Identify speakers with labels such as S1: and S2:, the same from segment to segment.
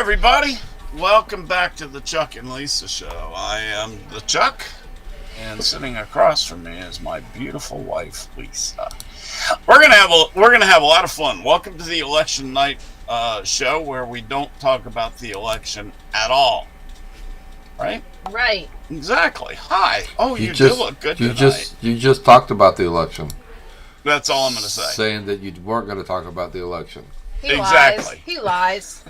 S1: everybody. Welcome back to the Chuck and Lisa Show. I am the Chuck, and sitting across from me is my beautiful wife, Lisa. We're gonna have a lot of fun. Welcome to the election night show, where we don't talk about the election at all. Right?
S2: Right.
S1: Exactly. Hi. Oh, you do look good tonight.
S3: You just talked about the election.
S1: That's all I'm gonna say.
S3: Saying that you weren't going to talk about the election.
S1: Exactly.
S2: He lies.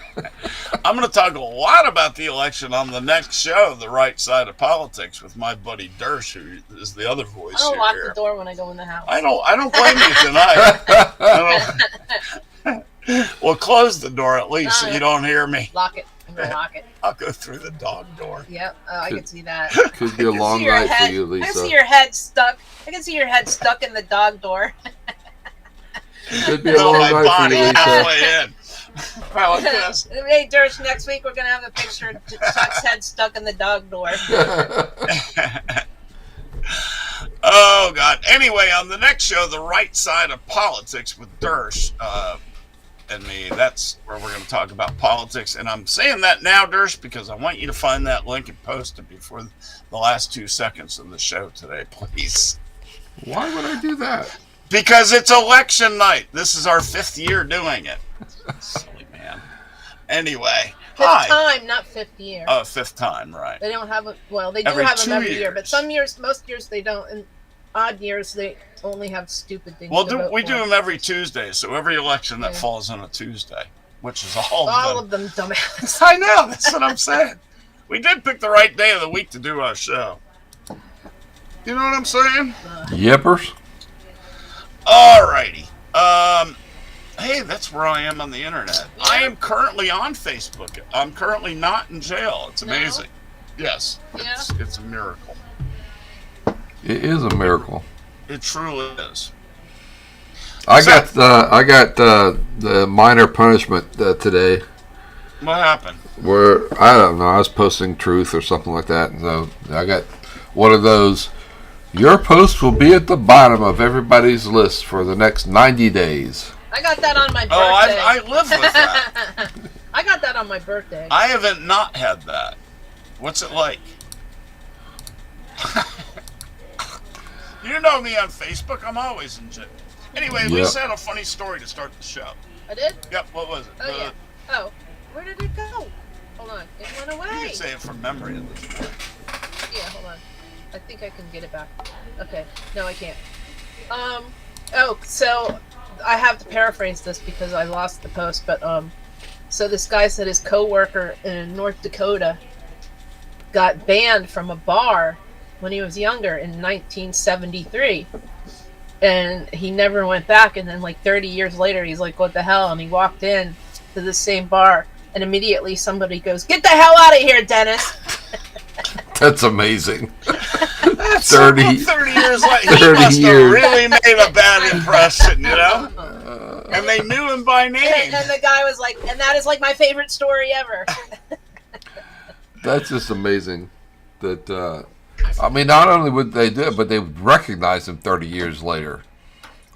S1: I'm going to talk a lot about the election on the next show, The Right Side of Politics, with my buddy Dersh, who is the other voice.
S2: I don't
S1: you
S2: lock
S1: hear.
S2: the door when I go in the house.
S1: I don't blame you tonight. Well, close the door at least so you don't hear me.
S2: Lock it. I'm gonna lock it.
S1: I'll go through the dog door.
S2: Yep. I can see that.
S3: Could be a long night for you, Lisa.
S2: I can see your head stuck. I can see your head stuck in the dog door.
S3: Could be a long night for you, Lisa.
S1: Halfway in. Well, like this.
S2: Hey, Dersh, next week we're gonna have a picture of Chuck's head stuck in the dog door.
S1: Oh God. Anyway, on the next show, The Right Side of Politics with Dersh and me. That's where we're going to talk about politics. And I'm saying that now, Dersh, because I want you to find that link and post it before the last 2 seconds of the show today, please.
S3: Why would I do that?
S1: Because it's election night. This is our 5th year doing it. Silly man. Anyway.
S2: Fifth time, not 5th year.
S1: Oh, 5th time, right.
S2: They don't have they do
S1: Every
S2: have them
S1: 2
S2: every year,
S1: years.
S2: but most years they don't. And odd years they only have stupid things.
S1: Well,
S2: to
S1: we
S2: vote
S1: do
S2: for.
S1: them every Tuesday, so every election that
S2: Yeah.
S1: falls on a Tuesday, which is all
S2: All of them dumbass.
S1: I know, that's what I'm saying. We did pick the right day of the week to do our show. You know what I'm saying?
S3: Yippers.
S1: Alrighty. Hey, that's where I am on the internet. I am currently on Facebook. I'm currently not in jail. It's
S2: No?
S1: amazing. Yes.
S2: Yeah.
S1: It's a miracle.
S3: It is a miracle.
S1: It truly is.
S3: I got the minor punishment today,
S1: What happened?
S3: where I don't know. I was posting truth or something like that, and so I got one of those. Your post will be at the bottom of everybody's list for the next 90 days.
S2: I got that on my birthday.
S1: Oh, I live with that.
S2: I got that on my birthday.
S1: I haven't not had that. What's it like? You know me on Facebook. I'm always in jail. Anyway,
S3: Yep.
S1: Lisa had a funny story to start the show.
S2: I did?
S1: Yep, what was it?
S2: Oh, yeah. Oh, where did it go? Hold on. It went
S1: You
S2: away.
S1: can say it from memory at this point.
S2: Yeah, hold on. I think I can get it back. Okay. No, I can't. Oh, so I have to paraphrase this because I lost the post, but, so this guy said his coworker in North Dakota got banned from a bar when he was younger in 1973. And he never went back, and then like 30 years later he's like, what the hell? And he walked in to the same bar, and immediately somebody goes, get the hell out of here, Dennis.
S3: That's amazing.
S1: That's
S3: 30
S1: 30 years later. He
S3: 30
S1: must
S3: years.
S1: have really made a bad impression, you know? And they knew him by name.
S2: And the guy was like, and that is like my favorite story ever.
S3: That's just amazing. That I mean, not only would they do it, but they would recognize him 30 years later.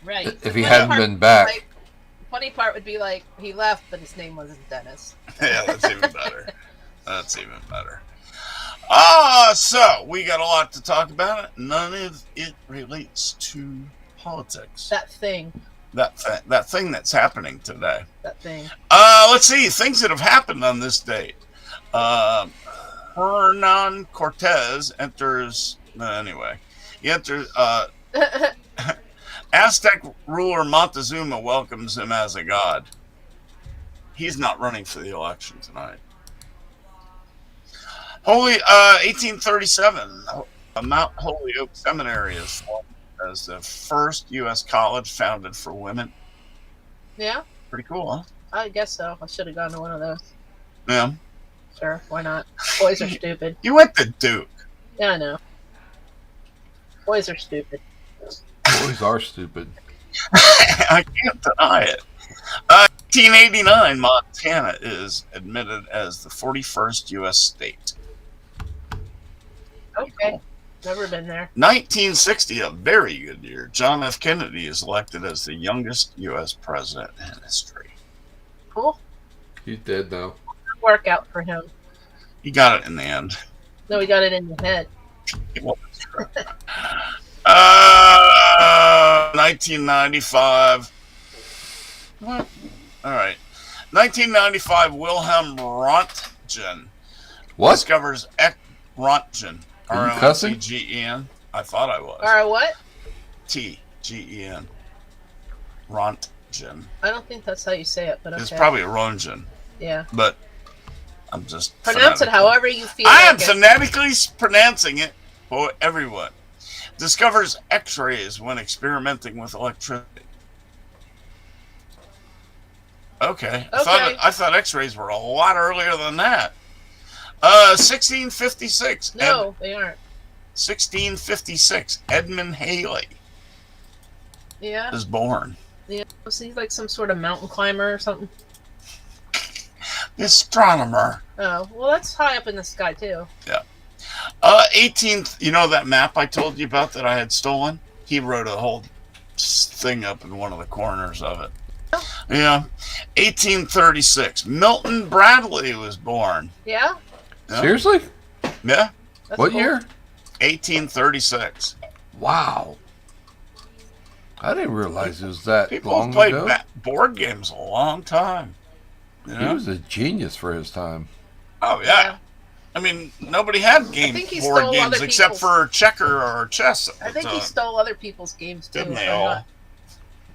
S2: Right.
S3: If he
S2: The funny
S3: hadn't
S2: part
S3: been
S2: would be
S3: back.
S2: like- funny part would be like, he left, but his name wasn't Dennis.
S1: Yeah, that's even better. That's even better. So we got a lot to talk about. None of it relates to politics.
S2: That thing.
S1: That thing that's happening today.
S2: That thing.
S1: Let's see things that have happened on this date. Hernan Cortez enters. Anyway, he enters. Aztec ruler Montezuma welcomes him as a god. He's not running for the election tonight. 1837, Mount Holyoke Seminary is formed as the first U.S. college founded for women.
S2: Yeah,
S1: Pretty cool, huh?
S2: I guess so. I should have gone to one of those.
S1: Yeah.
S2: Sure, why not? Boys are stupid.
S1: You went to Duke.
S2: Yeah, I know. Boys are stupid.
S3: Boys are stupid.
S1: I can't deny it. 1889, Montana is admitted as the 41st U.S. state.
S2: Okay. Never been there.
S1: 1960, a very good year. John F. Kennedy is elected as the youngest U.S. president in history.
S2: Cool.
S3: He's dead now.
S2: workout for him.
S1: He got it in the end.
S2: No, he got it in the head.
S1: 1995. What? All right. 1995, Wilhelm Röntgen
S3: What?
S1: discovers Röntgen.
S3: Are you cussing?
S1: R-O-N-T-G-E-N. I thought I was.
S2: Or what?
S1: T-G-E-N. Röntgen.
S2: I don't think that's how you say it, but okay.
S1: It's probably Röntgen,
S2: Yeah.
S1: but I'm just
S2: Pronounce it however you feel.
S1: I am
S2: like it.
S1: phonetically pronouncing it for everyone. Discovers X-rays when experimenting with electricity. Okay. I thought X-rays were a lot earlier than that. 1656.
S2: No, they aren't.
S1: 1656. Edmund Halley
S2: Yeah.
S1: is born.
S2: Yeah. Was he like some sort of mountain climber or something?
S1: Astronomer.
S2: Oh, well, that's high up in the sky too.
S1: 18th. You know that map I told you about that I had stolen? He wrote a whole thing up in one of the corners of it. Yeah. 1836. Milton Bradley was born.
S2: Yeah.
S1: Yeah.
S3: Seriously?
S1: Yeah.
S2: That's
S3: What
S2: cool.
S3: year?
S1: 1836.
S3: Wow. I didn't realize it was that
S1: People
S3: long
S1: have played
S3: ago.
S1: board games a long time. You
S3: He
S1: know?
S3: was a genius for his time.
S1: Oh, yeah. I mean, nobody had
S2: think he
S1: board
S2: stole
S1: games
S2: other
S1: except
S2: people's-
S1: for checker or chess.
S2: I think he
S1: Uh,
S2: stole other people's games too.
S1: Didn't
S2: if
S1: they
S2: I'm
S1: all?
S2: not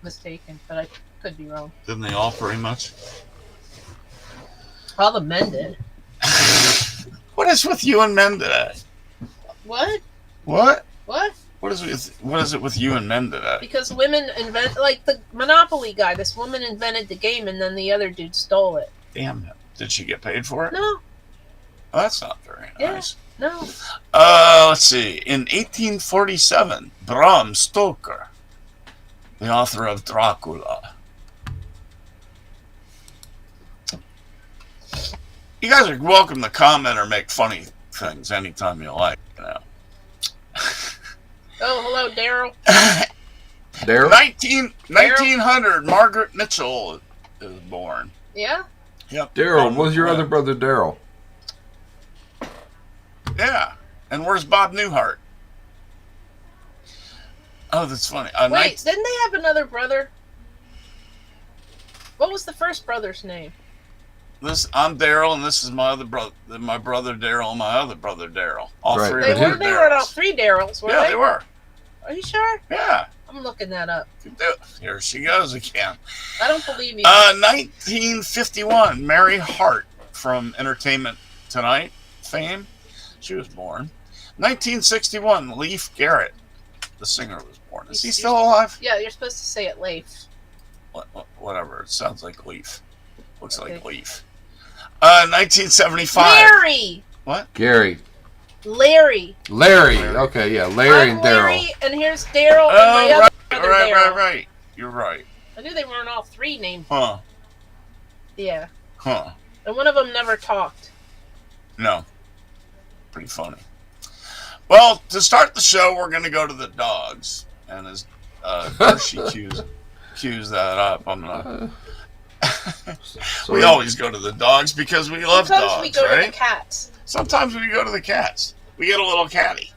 S2: mistaken, but I could be wrong.
S1: Didn't they all pretty much?
S2: All the men did.
S1: What is with you and men today?
S2: What?
S1: What?
S2: What?
S1: What is it with you and men today?
S2: Because women invent, like the Monopoly guy. This woman invented the game, and then the other dude stole it.
S1: Damn it. Did she get paid for it?
S2: No,
S1: Oh, that's not very
S2: Yeah.
S1: nice.
S2: no.
S1: Let's see. In 1847, Bram Stoker, the author of Dracula. You guys are welcome to comment or make funny things anytime you like. You know.
S2: Oh, hello, Daryl.
S3: Daryl?
S1: 1900, Margaret Mitchell is born.
S2: Yeah.
S1: Yep.
S3: Daryl, was your other brother Daryl?
S1: Yeah. And where's Bob Newhart? Oh, that's funny.
S2: Wait, didn't they have another brother? What was the first brother's name?
S1: I'm Daryl, and this is my other brother, my brother Daryl, and my other brother Daryl. All
S3: Right,
S1: three
S2: They
S1: of
S3: but
S1: them
S2: were.
S1: are
S2: They were all
S1: Daryls.
S2: three Daryls, were
S1: Yeah,
S2: they?
S1: they were.
S2: Are you sure?
S1: Yeah.
S2: I'm looking that up.
S1: Here she goes again.
S2: I don't believe you.
S1: 1951, Mary Hart from Entertainment Tonight fame. She was born. 1961, Leif Garrett, the singer, was born. Is he still alive?
S2: Yeah, you're supposed to say it Leif.
S1: Whatever. It sounds like Leaf. Looks like
S2: Okay.
S1: Leaf. 1975.
S2: Larry.
S1: What?
S3: Gary.
S2: Larry.
S3: Larry. Okay, yeah. Larry
S2: I'm
S3: and Daryl.
S2: Larry, and here's Daryl, and
S1: Oh,
S2: my other brother Daryl.
S1: right. You're right.
S2: I knew they weren't all three named.
S1: Huh.
S2: Yeah,
S1: Huh.
S2: and one of them never talked.
S1: No. Pretty funny. Well, to start the show, we're going to go to the dogs. And as Hershey cues that up, I'm not.
S3: So
S1: We always go to the dogs because we love
S2: Sometimes
S1: dogs,
S2: we go to
S1: right?
S2: the cats.
S1: Sometimes we go to the cats. We get a little catty.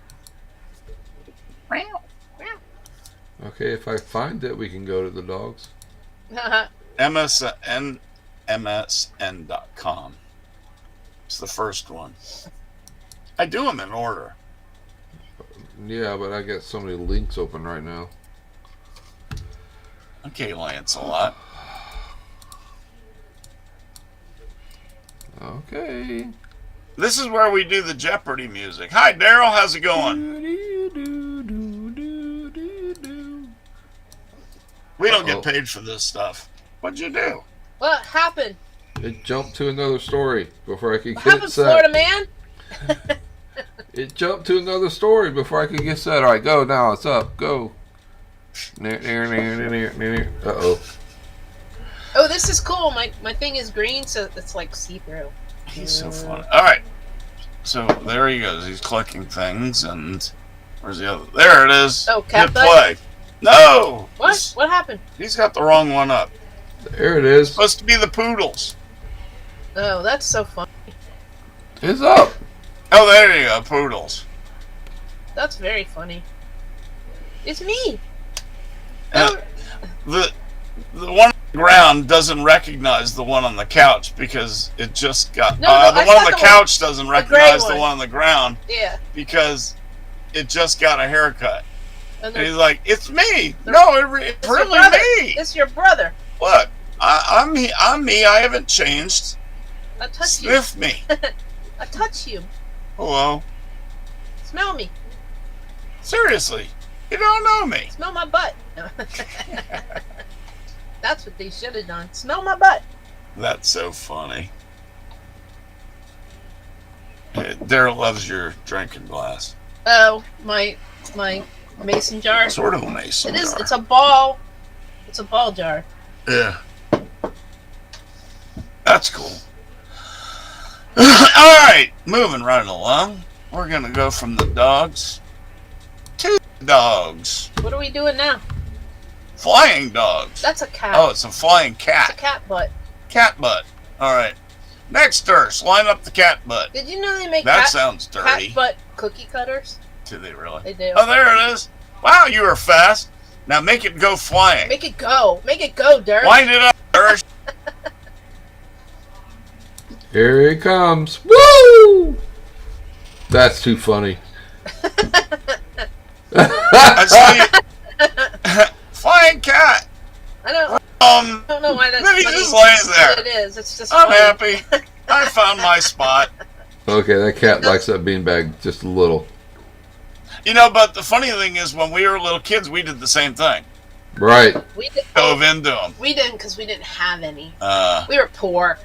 S3: Okay, if I find it, we can go to the dogs.
S1: MSN.com. It's the first one. I do them in order.
S3: Yeah, but I got so many links open right now.
S1: Okay, Lancelot.
S3: Okay.
S1: This is where we do the Jeopardy music. Hi, Daryl. How's it going? We don't get paid for this stuff. What'd you do?
S2: What happened?
S3: It jumped to another story before I could
S2: What
S3: get
S2: happened,
S3: it set.
S2: Florida man?
S3: It jumped to another story before I could get set. All right, go now. It's up. Go. Uh-oh.
S2: Oh, this is cool. My thing is green, so it's like see-through.
S1: He's so funny. All right. So there he goes. He's clicking things, and where's the other? There it is.
S2: Oh, cat
S1: Hit
S2: butt?
S1: play. No.
S2: What? What happened?
S1: He's got the wrong one up.
S3: There it is.
S1: Supposed to be the poodles.
S2: Oh, that's so fun.
S3: It's up.
S1: Oh, there you go, Poodles.
S2: That's very funny. It's me.
S1: Uh, the one on the ground doesn't recognize the one on the couch because it just got.
S2: No,
S1: the
S2: I
S1: one on
S2: saw
S1: the
S2: the
S1: couch doesn't
S2: gray
S1: recognize the
S2: one.
S1: one on the ground
S2: Yeah.
S1: because it just got a haircut.
S2: And
S1: And he's like, "It's me."
S2: They're-
S1: No, it's
S2: it's your
S1: really
S2: brother.
S1: me.
S2: It's your brother.
S1: Look, I'm me. I'm me. I haven't changed.
S2: I touch you.
S1: Sniff me.
S2: I touch you.
S1: Hello.
S2: Smell me.
S1: Seriously, you don't know me.
S2: Smell my butt. That's what they should have done. Smell my butt.
S1: That's so funny. Daryl loves your drinking glass.
S2: Oh, my mason jar.
S1: Sort of a mason
S2: It is.
S1: jar.
S2: It's a ball. It's a ball jar.
S1: Yeah. That's cool. Alright, moving right along. We're going to go from the dogs to the dogs.
S2: What are we doing now?
S1: Flying dogs.
S2: That's a cat.
S1: Oh, it's a flying
S2: It's a
S1: cat.
S2: cat butt.
S1: Cat butt. Alright. Next Durst, line up the cat butt.
S2: Did you know they make
S1: That
S2: cat,
S1: sounds dirty.
S2: cat butt cookie cutters?
S1: Do they really?
S2: They do.
S1: Oh, there it is. Wow, you were fast. Now make it go flying.
S2: Make it go. Make it go, Dirk.
S1: Wind it up, Durst.
S3: Here he comes. Woo! That's too funny.
S1: I saw you. Flying cat.
S2: I don't know why that's
S1: Then he
S2: funny.
S1: just lays there.
S2: It is. It's just
S1: I'm
S2: funny.
S1: happy. I found my spot.
S3: Okay, that cat likes that beanbag just a little.
S1: You know, but the funny thing is, when we were little kids, we did the same thing.
S3: Right.
S2: We did,
S1: Dove into them.
S2: we didn't because we didn't have any.
S1: Uh,
S2: We were poor.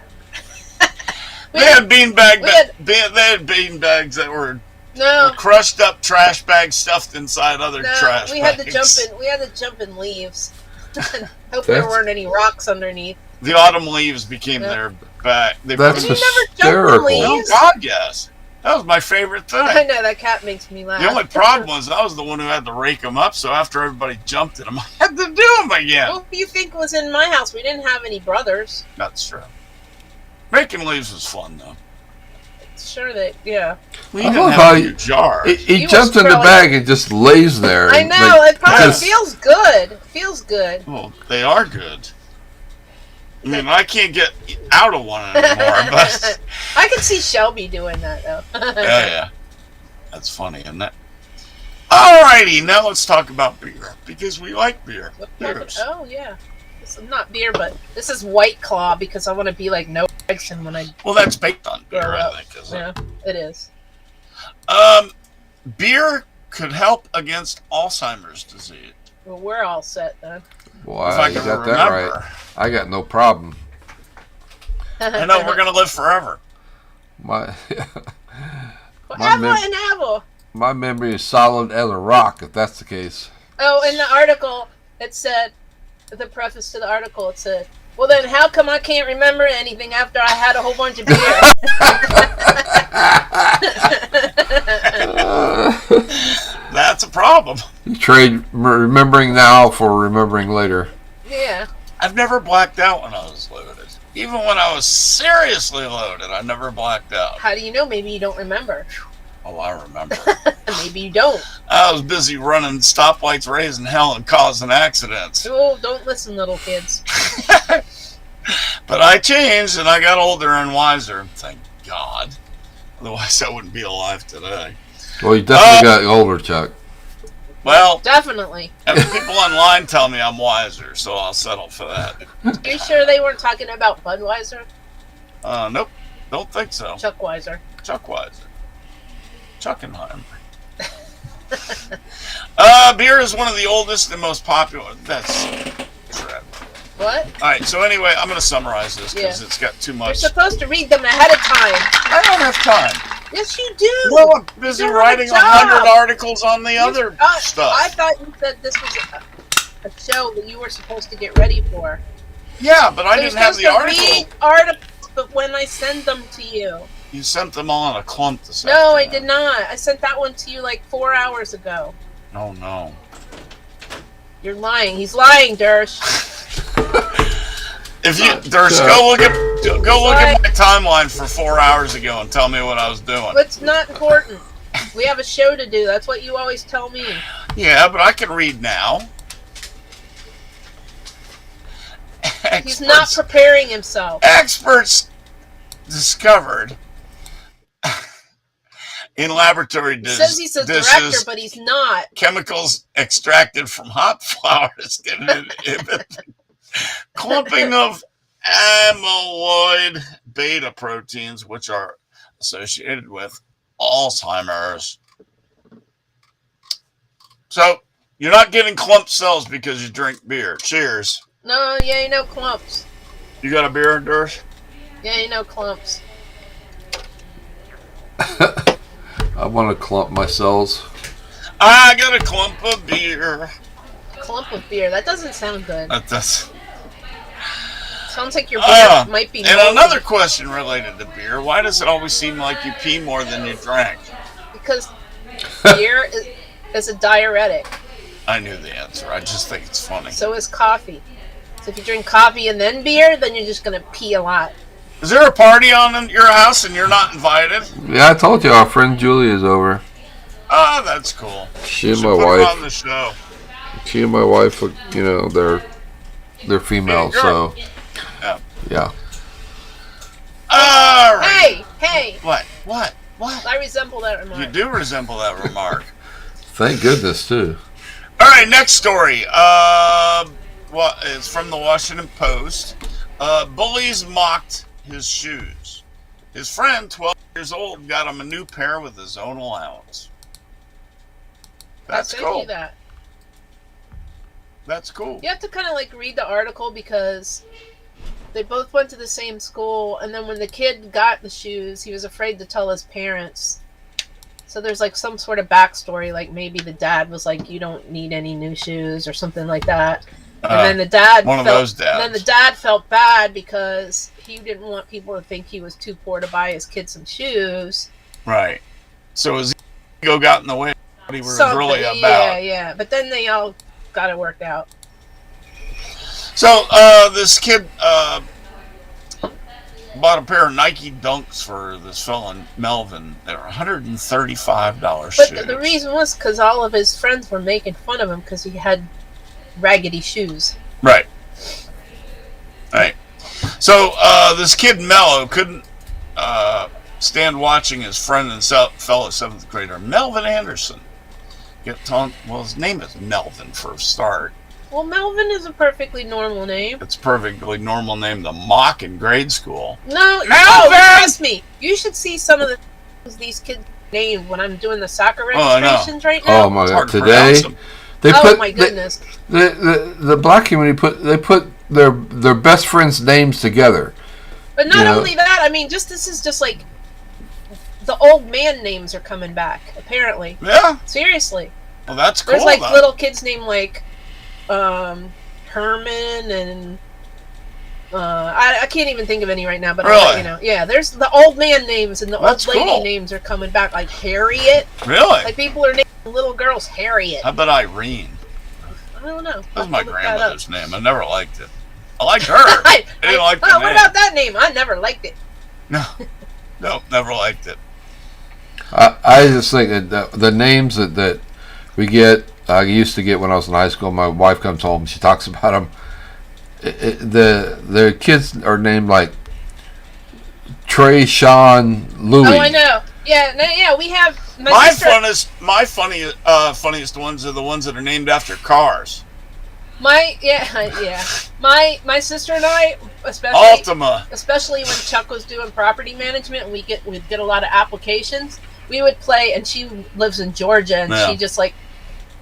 S2: We
S1: they had beanbag.
S2: we had-
S1: They had beanbags that were
S2: No,
S1: crushed up trash bags stuffed inside other trash
S2: we
S1: bags.
S2: had to jump in. We had to jump in leaves. Hope there
S3: That's-
S2: weren't any rocks underneath.
S1: The autumn leaves became
S2: Yeah.
S1: their bag. They
S3: That's
S2: Did you never jump in
S3: hysterical.
S1: Oh
S2: leaves?
S1: God, yes. That was my favorite
S2: I
S1: thing.
S2: know that cat makes me laugh.
S1: The only problem was I was the one who had to rake them up. So after everybody jumped in them, I had to do them again.
S2: What do you think was in my house? We didn't have any brothers.
S1: That's true. Making leaves was fun though.
S2: Sure, that yeah.
S1: We
S3: I
S1: didn't
S3: love
S1: have
S3: how
S1: a
S3: you-
S1: new jar.
S3: He
S2: He was
S3: jumps in the
S2: probably-
S3: bag and just lays there.
S2: I
S3: and,
S2: know.
S3: like,
S2: It probably
S3: just-
S2: feels good. It feels good.
S1: Well, they are good. I mean, I can't get out of one anymore, but
S2: I could see Shelby doing that though.
S1: yeah. That's funny, isn't it? Alrighty, now let's talk about beer because we like beer. Beers.
S2: Oh yeah. This is not beer, but this is White Claw because I want to be like Noah Gregson when I
S1: Well, that's baked on beer,
S2: grow
S1: I
S2: up.
S1: think, isn't
S2: Yeah, it is.
S1: it? Beer could help against Alzheimer's disease.
S2: Well, we're all set then.
S3: Boy,
S1: If I
S3: you
S1: can
S3: got
S1: remember.
S3: that right. I got no problem.
S1: I know we're gonna live forever.
S3: My
S2: Well,
S3: My
S2: Apple
S3: mem-
S2: and apple.
S3: my memory is solid as a rock. If that's the case.
S2: Oh, in the article, it said, the preface to the article, it said, well then how come I can't remember anything after I had a whole bunch of beer?
S1: That's a problem.
S3: You trade remembering now for remembering later.
S2: Yeah.
S1: I've never blacked out when I was loaded. Even when I was seriously loaded, I never blacked out.
S2: How do you know? Maybe you don't remember.
S1: Oh, I remember.
S2: Maybe you don't.
S1: I was busy running stoplights, raising hell, and causing accidents.
S2: Oh, don't listen, little kids.
S1: But I changed, and I got older and wiser. Thank God. Otherwise, I wouldn't be alive today.
S3: Well, you definitely got older, Chuck.
S1: Well,
S2: Definitely.
S1: and people online tell me I'm wiser, so I'll settle for that.
S2: You sure they weren't talking about Budweiser?
S1: Nope, don't think so.
S2: Chuckweiser.
S1: Chuck Weiser. Chuckenheimer. Beer is one of the oldest and most popular. That's crap.
S2: What?
S1: Alright, so anyway, I'm going to summarize this because
S2: Yeah.
S1: it's got too
S2: You're
S1: much.
S2: supposed to read them ahead of time.
S1: I don't have time.
S2: Yes, you do.
S1: Well, I'm busy
S2: You're on
S1: writing
S2: a job.
S1: 100 articles on the other stuff.
S2: I thought you said this was a show that you were supposed to get ready for.
S1: Yeah, but I
S2: So
S1: didn't
S2: you're
S1: have the
S2: supposed to
S1: article.
S2: read articles, but when I send them to you.
S1: You sent them all in a clump this
S2: No, I
S1: afternoon.
S2: did not. I sent that one to you like 4 hours ago.
S1: Oh, no.
S2: You're lying. He's lying, Dersh.
S1: If you, there's go look at Go look at my timeline for 4 hours ago and tell me what I was doing.
S2: It's not important. We have a show to do. That's what you always tell me.
S1: Yeah, but I can read now.
S2: He's not preparing himself.
S1: Experts discovered in laboratory
S2: He says he's a director, but he's not.
S1: Chemicals extracted from hop flowers can inhibit clumping of amyloid beta proteins, which are associated with Alzheimer's. So you're not getting clump cells because you drink beer. Cheers.
S2: No, yeah, you know clumps.
S1: You got a beer, Durst?
S2: Yeah, you know clumps.
S3: I want to clump my cells.
S1: I got a clump of beer.
S2: Clump of beer. That doesn't sound good.
S1: That's
S2: Sounds like your beer might be
S1: And
S2: moldy.
S1: another question related to beer. Why does it always seem like you pee more than you drank?
S2: Because beer is a diuretic.
S1: I knew the answer. I just think it's funny.
S2: So is coffee. So if you drink coffee and then beer, then you're just going to pee a lot.
S1: Is there a party on in your house and you're not invited?
S3: Yeah, I told you our friend Julie is over.
S1: Oh, that's cool.
S3: She and
S1: Should
S3: my
S1: put her
S3: wife.
S1: on the show.
S3: She and my wife, you know, they're female, so
S1: Yeah.
S3: yeah.
S1: All right.
S2: Hey!
S1: What?
S2: I resemble that remark.
S1: You do resemble that remark.
S3: Thank goodness too.
S1: All right, next story. Well, it's from the Washington Post. Bullies mocked his shoes. His friend, 12 years old, got him a new pair with his own allowance. That's
S2: I sent
S1: cool.
S2: you that.
S1: That's cool.
S2: You have to kind of like read the article because they both went to the same school, and then when the kid got the shoes, he was afraid to tell his parents. So there's like some sort of backstory, like maybe the dad was like, "You don't need any new shoes" or something like that. And then the dad
S1: one of those dads.
S2: And then the dad felt bad because he didn't want people to think he was too poor to buy his kid some shoes.
S1: Right. So his ego got in the way of what he was
S2: Something,
S1: really about.
S2: Yeah. But then they all got it worked out.
S1: So this kid bought a pair of Nike Dunks for this fella in Melvin. They were $135 shoes.
S2: But the reason was because all of his friends were making fun of him because he had raggedy shoes.
S1: Right. So this kid Mello couldn't stand watching his friend and fellow 7th grader Melvin Anderson well, his name is Melvin for a start.
S2: Well, Melvin is a perfectly normal name.
S1: It's a perfectly normal name to mock in grade school.
S2: No, trust me. You should see some of the things these kids name when I'm doing the soccer registrations right now.
S3: Oh my
S1: It's
S3: god!
S1: hard to
S3: Today
S1: pronounce them.
S3: they
S2: Oh
S3: put
S2: my goodness.
S3: the black community put their best friends' names together.
S2: But not
S3: You know.
S2: only that, I mean, this is just like the old man names are coming back. Apparently,
S1: Yeah.
S2: seriously.
S1: Well, that's cool.
S2: There's like
S1: though.
S2: little kids named like Herman and I can't even think of any right now, but I'll let
S1: Really?
S2: you know. Yeah, there's the old man names and the
S1: That's
S2: old lady
S1: cool.
S2: names are coming back, like Harriet.
S1: Really?
S2: Like people are naming little girls Harriet.
S1: How about Irene?
S2: I don't know.
S1: That was
S2: I'll
S1: my
S2: look that up.
S1: grandmother's name. I never liked it. I liked her.
S2: I
S1: didn't like the
S2: what
S1: name.
S2: about that name? I never liked it.
S1: No, never liked it.
S3: I just think that the names that we get, I used to get when I was in high school. My wife comes home, she talks about them. The kids are named like Trey, Sean, Louie.
S2: Oh, I know. Yeah, no, yeah. We have
S1: My
S2: sister.
S1: funniest ones are the ones that are named after cars.
S2: My sister and I, especially when Chuck was doing property management, and we'd get a lot of applications. We would play, and she lives in Georgia, and
S1: Yeah.
S2: she just like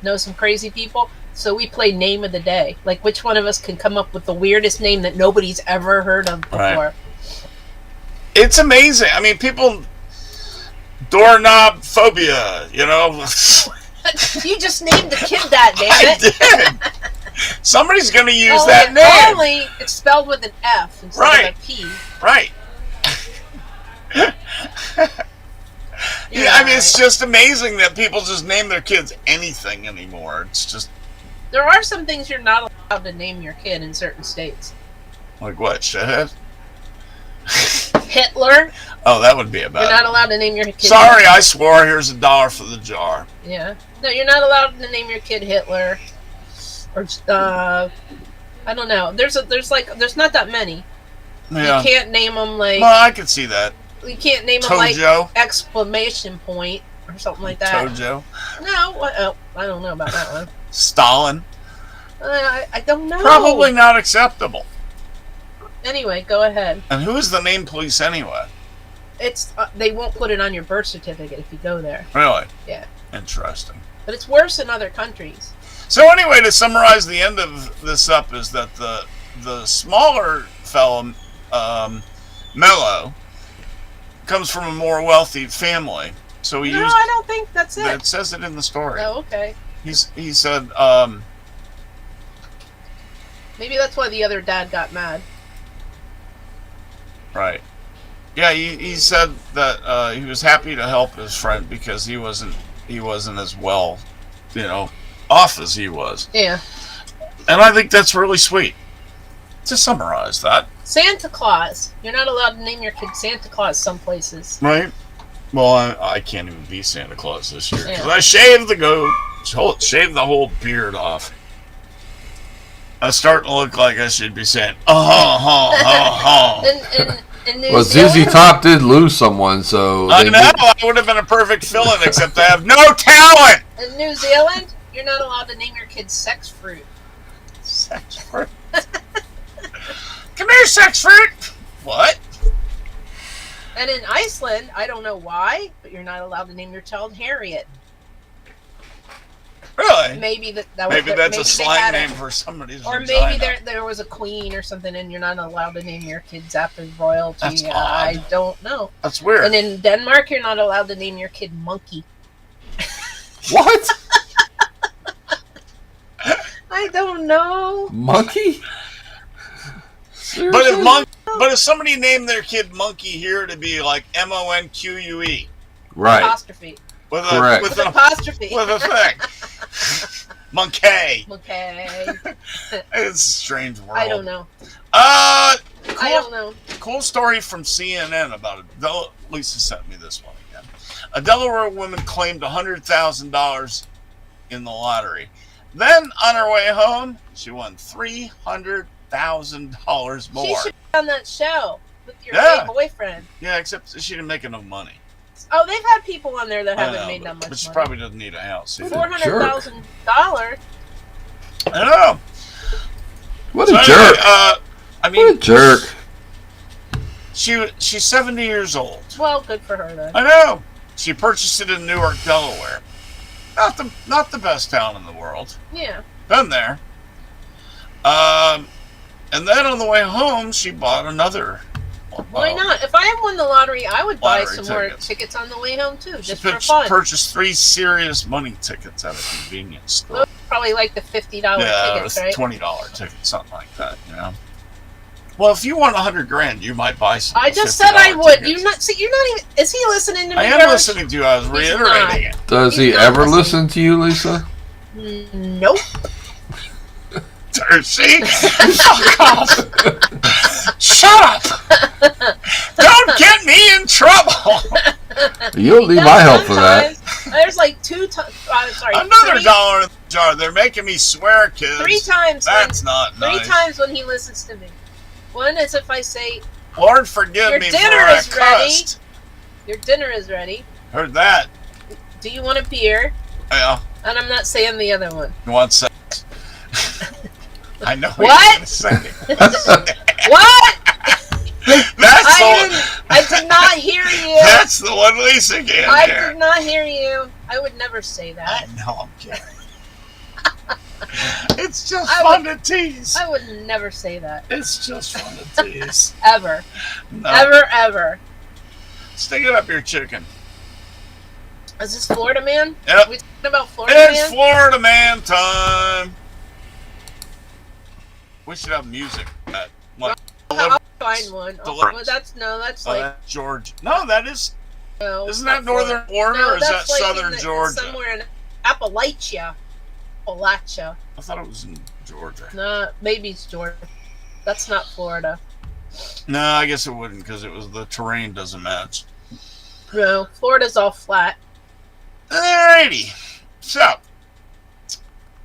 S2: knows some crazy people. So we play name of the day, like which one of us can come up with the weirdest name that nobody's ever heard of before.
S1: Right. It's amazing. I mean, people doorknob phobia. You know,
S2: You just named the kid that, damn
S1: I
S2: it.
S1: did. Somebody's going to use that name,
S2: Only it's spelled with an F instead
S1: Right.
S2: of a P.
S1: right? Yeah, I mean, it's just amazing that people just name their kids anything anymore. It's just
S2: There are some things you're not allowed to name your kid in certain states.
S1: like what, shithead?
S2: Hitler.
S1: Oh, that would be a
S2: You're
S1: bad.
S2: not allowed to name your kid.
S1: Sorry, I swore. Here's $1 for the jar.
S2: Yeah. No, you're not allowed to name your kid Hitler. Or I don't know. There's not that many.
S1: Yeah.
S2: You can't name them like.
S1: Well, I could see that.
S2: You can't name them like
S1: Tojo.
S2: exclamation point or something like that.
S1: Tojo.
S2: No. Oh, I don't know about that one.
S1: Stalin.
S2: I don't know.
S1: Probably not acceptable.
S2: Anyway, go ahead.
S1: And who is the name police anyway?
S2: It's they won't put it on your birth certificate if you go there.
S1: Really?
S2: Yeah.
S1: Interesting.
S2: But it's worse in other countries.
S1: So anyway, to summarize the end of this up is that the smaller fellow, Mello, comes from a more wealthy family. So he
S2: No,
S1: used.
S2: I don't think that's it.
S1: It says it in the story.
S2: Oh, okay.
S1: He said,
S2: Maybe that's why the other dad got mad.
S1: right. Yeah, he said that he was happy to help his friend because he wasn't as well, off as he was.
S2: Yeah.
S1: And I think that's really sweet. To summarize that.
S2: Santa Claus. You're not allowed to name your kid Santa Claus some places.
S1: Right? Well, I can't even be Santa Claus this year because
S2: Yeah.
S1: I shaved the goat, shaved the whole beard off. I'm starting to look like I should be saying,
S2: In New
S3: Well,
S2: Zealand,
S3: ZZ Top did lose someone, so
S1: I
S3: they
S1: know, I would have been a perfect fill-in, except I have no talent!
S2: in New Zealand, you're not allowed to name your kid Sex Fruit.
S1: Sex fruit. Come here, sex fruit! What?
S2: And in Iceland, I don't know why, but you're not allowed to name your child Harriet.
S1: Really?
S2: Maybe that's
S1: Maybe that's a
S2: they
S1: slang
S2: had
S1: name for somebody's
S2: Or
S1: vagina.
S2: maybe there was a queen or something, and you're not allowed to name your kids after royalty.
S1: That's
S2: I
S1: odd.
S2: don't know.
S1: That's weird.
S2: And in Denmark, you're not allowed to name your kid Monkey.
S3: What?
S2: I don't know.
S3: Monkey?
S1: But if somebody named their kid Monkey here to be like MONQUE
S3: Right.
S2: Apostrophe.
S1: with
S3: Correct.
S2: With an apostrophe.
S1: with a thing, Monkey.
S2: Okay.
S1: It's a strange world.
S2: I don't know.
S1: Cool,
S2: I don't know.
S1: cool story from CNN about it. Lisa sent me this one again. A Delaware woman claimed $100,000 in the lottery. Then on her way home, she won $300,000 more.
S2: She should be on that show with your
S1: Yeah.
S2: gay boyfriend.
S1: Yeah, except she didn't make enough money.
S2: Oh, they've had people on there that
S1: I
S2: haven't
S1: know,
S2: made that much
S1: but she
S2: money.
S1: probably doesn't need a house either.
S2: $400,000.
S1: I know.
S3: What
S1: So
S3: a
S1: anyway,
S3: jerk.
S1: I
S3: What a
S1: mean,
S3: jerk.
S1: she's 70 years old.
S2: Well, good for her then.
S1: I know. She purchased it in Newark, Delaware. Not the best town in the world.
S2: Yeah.
S1: Been there. And then on the way home, she bought another.
S2: Why not? If I had won the lottery, I would buy
S1: Lottery
S2: some more
S1: tickets.
S2: tickets on the way home too,
S1: She
S2: just for fun.
S1: purchased 3 serious money tickets at a convenience store.
S2: Probably like the $50
S1: Yeah, it
S2: tickets,
S1: was
S2: right?
S1: $20 tickets, something like that. Well, if you won $100,000, you might buy some.
S2: I just said I
S1: $50
S2: would.
S1: tickets.
S2: You're not. See, you're not even. Is he listening to me?
S1: I am
S2: George?
S1: listening to you. I was reiterating it.
S3: Does
S2: He's
S3: he
S2: not
S3: ever
S2: listening.
S3: listen to you, Lisa?
S2: Nope.
S1: See? Fuck off! Shut up! Don't get me in trouble!
S3: You don't need my help for that.
S2: Sometimes. There's like 2 times. Sorry.
S1: Another
S2: three,
S1: dollar in the jar. They're making me swear, kids.
S2: 3 times.
S1: That's not
S2: Three
S1: nice.
S2: times when he listens to me. One is if I say
S1: Lord, forgive
S2: Your
S1: me for
S2: dinner
S1: I
S2: is ready.
S1: cussed.
S2: your dinner is ready.
S1: Heard that?
S2: Do you want a beer?
S1: Yeah.
S2: And I'm not saying the other one.
S1: You want sex? I know
S2: What?
S1: you're gonna say.
S2: What?
S1: That's
S2: I did not hear you.
S1: That's the one Lisa can't
S2: I
S1: hear.
S2: did not hear you. I would never say that.
S1: I know, I'm kidding. It's just
S2: I
S1: fun to tease.
S2: I would never say that.
S1: It's just fun to tease.
S2: Ever.
S1: No.
S2: Ever.
S1: Stick it up your chicken.
S2: Is this Florida Man?
S1: Yep.
S2: We talking about Florida
S1: It's
S2: Man?
S1: Florida Man time. We should have music at like
S2: I'll find one.
S1: Deliverance.
S2: That's like
S1: Georgia. No, that is.
S2: no.
S1: Isn't
S2: not
S1: that northern Florida
S2: No,
S1: or is that
S2: that's like
S1: southern
S2: in
S1: Georgia?
S2: Somewhere in Appalachia. Appalachia.
S1: I thought it was in Georgia.
S2: No, maybe it's Georgia. That's not Florida.
S1: No, I guess it wouldn't because the terrain doesn't match.
S2: No, Florida's all flat.
S1: Alrighty. So,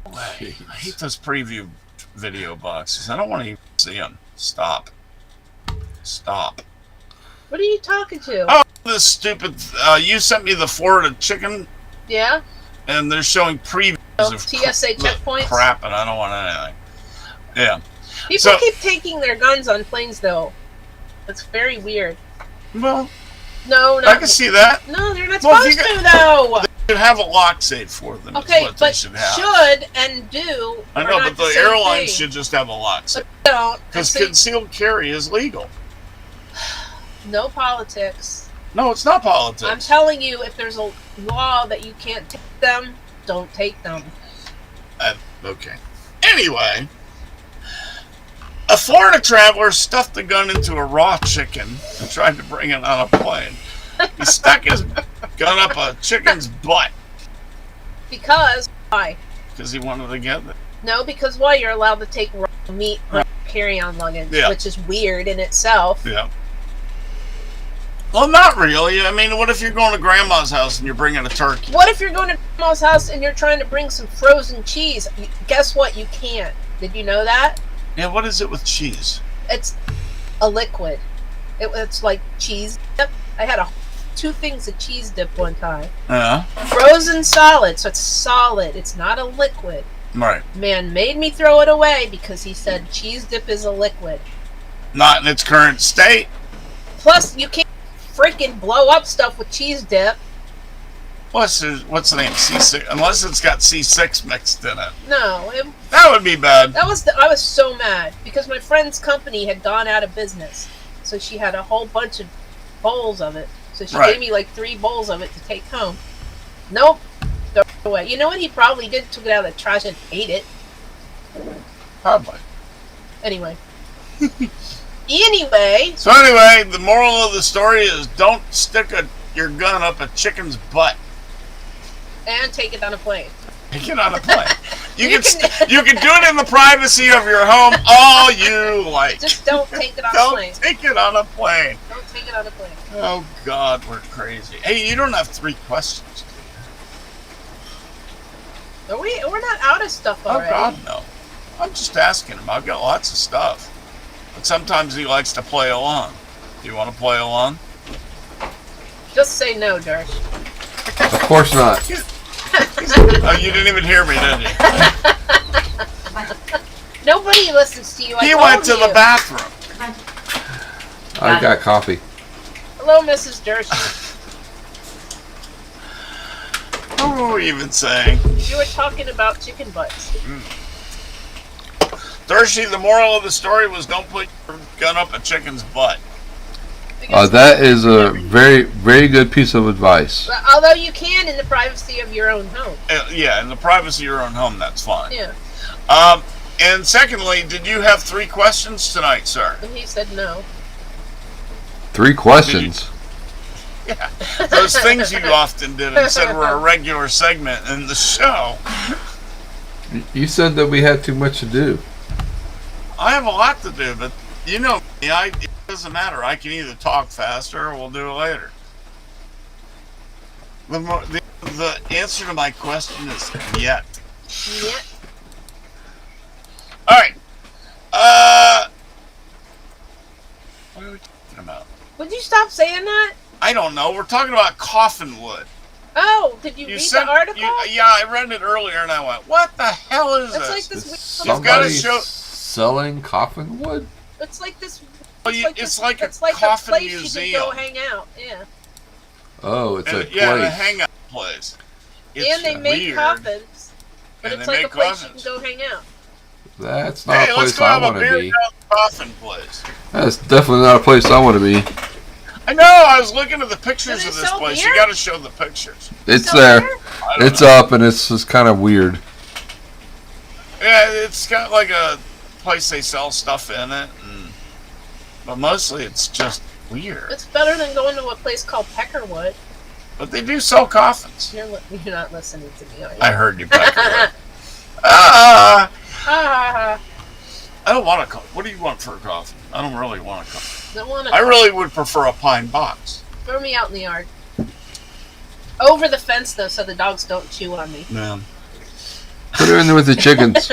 S1: I
S3: Jeez.
S1: hate those preview video boxes. I don't want to even see them. Stop. Stop.
S2: What are you talking to?
S1: Oh, this stupid. You sent me the Florida chicken,
S2: Yeah?
S1: and they're showing previews
S2: Oh,
S1: of
S2: TSA checkpoints?
S1: crap, and I don't want anything. Yeah.
S2: People
S1: So-
S2: keep taking their guns on planes, though. It's very weird.
S1: Well,
S2: No,
S1: I can see that.
S2: No, they're not
S1: Well, if
S2: supposed
S1: you
S2: to, though.
S1: They should have a lock safe for them. is
S2: Okay,
S1: what they
S2: but
S1: should have.
S2: should and do.
S1: I
S2: are
S1: know,
S2: not
S1: but the
S2: same
S1: airlines
S2: thing.
S1: should just have a lock safe.
S2: Don't.
S1: Because
S2: See,
S1: concealed carry is legal.
S2: no politics.
S1: No, it's not
S2: I'm
S1: politics.
S2: telling you, if there's a law that you can't take them, don't take them.
S1: Okay. Anyway, a Florida traveler stuffed the gun into a raw chicken and tried to bring it on a plane. He stuck his gun up a chicken's butt
S2: Because why?
S1: because he wanted to get it.
S2: No, because why? You're allowed to take raw meat on carry-on luggage,
S1: Yeah.
S2: which is weird in itself.
S1: Yeah. Well, not really. I mean, what if you're going to grandma's house and you're bringing a turkey?
S2: What if you're going to grandma's house and you're trying to bring some frozen cheese? Guess what? You can't. Did you know that?
S1: Yeah, what is it with cheese?
S2: It's a liquid. It's like cheese dip. I had 2 things of cheese dip one time.
S1: Yeah.
S2: Frozen solid, so it's solid. It's not a liquid.
S1: Right.
S2: Man made me throw it away because he said cheese dip is a liquid.
S1: Not in its current state.
S2: Plus, you can't freaking blow up stuff with cheese dip.
S1: What's the name? C6. Unless it's got C6 mixed in it.
S2: No,
S1: That would be bad.
S2: I was so mad because my friend's company had gone out of business. So she had a whole bunch of bowls of it. So she
S1: Right.
S2: gave me like 3 bowls of it to take home. Nope. Throw it away. You know what he probably did? Took it out of the trash and ate it.
S1: Probably.
S2: Anyway. Anyway.
S1: So anyway, the moral of the story is don't stick your gun up a chicken's butt.
S2: And take it on a plane.
S1: Take it on a plane. You
S2: You
S1: can
S2: can-
S1: you can do it in the privacy of your home all you like.
S2: Just don't take it on a
S1: Don't
S2: plane.
S1: take it on a plane.
S2: Don't take it on a plane.
S1: Oh God, we're crazy. Hey, you don't have 3 questions.
S2: We're not out of stuff already.
S1: Oh God, no. I'm just asking him. I've got lots of stuff. But sometimes he likes to play along. Do you want to play along?
S2: Just say no, Darsh.
S3: Of course not.
S1: Oh, you didn't even hear me, did you?
S2: Nobody listens to you.
S1: He
S2: I
S1: went
S2: told
S1: to the
S2: you.
S1: bathroom.
S3: I got coffee.
S2: Hello, Mrs. Darsh.
S1: What were we even saying?
S2: You were talking about chicken butts.
S1: Thirsty, the moral of the story was don't put your gun up a chicken's butt.
S2: Because-
S3: That is a very, very good piece of advice.
S2: although you can in the privacy of your own home.
S1: Yeah, in the privacy of your own home, that's fine.
S2: Yeah.
S1: And secondly, did you have 3 questions tonight, sir?
S2: And he said no.
S3: 3 questions.
S1: Yeah, those things you often did and said were a regular segment in the show.
S3: You said that we had too much to do.
S1: I have a lot to do, but you know me, it doesn't matter. I can either talk faster or we'll do it later. The answer to my question is yet.
S2: Yeah.
S1: All right. What are we talking about?
S2: Would you stop saying that?
S1: I don't know. We're talking about coffin wood.
S2: Oh, did you read the article?
S1: Yeah, I read it earlier and I went, "What the hell is
S2: That's
S1: this?"
S2: like this
S3: Is
S2: weird.
S1: You've gotta
S3: somebody
S1: show-
S3: selling coffin wood?
S2: It's like this.
S1: Well, it's like a
S2: it's like
S1: coffin
S2: a place
S1: museum.
S2: you can go hang out. Yeah.
S3: Oh, it's a
S1: And, yeah, the
S3: place.
S1: hangout place. It's
S2: And they make
S1: weird.
S2: coffins. But
S1: And
S2: it's
S1: they
S2: like a
S1: make
S2: place
S1: coffins.
S2: you can go hang out.
S3: That's not
S1: Hey,
S3: a
S1: let's
S3: place
S1: go
S3: I
S1: have a
S3: want to
S1: beer
S3: be.
S1: down the coffin place.
S3: That's definitely not a place I want to be.
S1: I know. I was looking at the pictures
S2: Do they
S1: of this
S2: sell
S1: place.
S2: beer?
S1: You got to show the pictures.
S3: It's
S2: So
S3: there.
S2: here-
S1: I don't
S3: It's
S1: know.
S3: up, and it's just kind of weird.
S1: Yeah, it's got like a place they sell stuff in it, but mostly it's just weird.
S2: It's better than going to a place called Peckerwood.
S1: But they do sell coffins.
S2: You're not listening to me, are you?
S1: I heard you, Becca. Ah.
S2: Ah,
S1: don't want a coffin. What do you want for a coffin? I don't really want a coffin.
S2: Don't want
S1: I
S2: to
S1: really would prefer a pine box.
S2: throw me out in the yard. Over the fence though, so the dogs don't chew on me.
S1: Man.
S3: Put her in there with the chickens.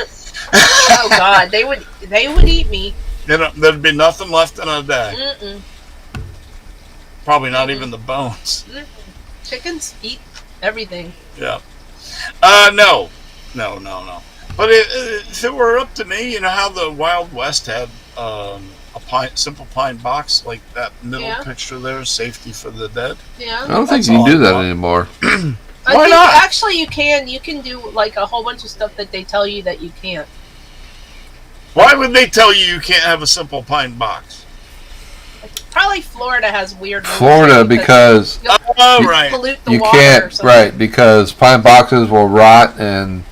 S2: Oh God, they would eat me.
S1: There'd be nothing left in a day.
S2: Mm-mm.
S1: Probably not even the bones.
S2: Mm-mm. Chickens eat everything.
S1: Yeah. No. But if it were up to me, you know how the Wild West had a simple pine box, like that middle picture there, safety for the dead.
S2: Yeah.
S3: I don't think
S1: That's
S3: you can
S1: all
S3: do
S1: I
S3: that
S1: want.
S3: anymore.
S2: I
S1: Why
S2: think
S1: not?
S2: actually you can. You can do like a whole bunch of stuff that they tell you that you can't.
S1: Why would they tell you can't have a simple pine box?
S2: Probably Florida has weird rules
S3: Florida, because
S2: you'll
S1: Oh, right.
S2: pollute the
S3: you
S2: water or
S3: can't,
S2: something.
S3: right, because pine boxes will rot, and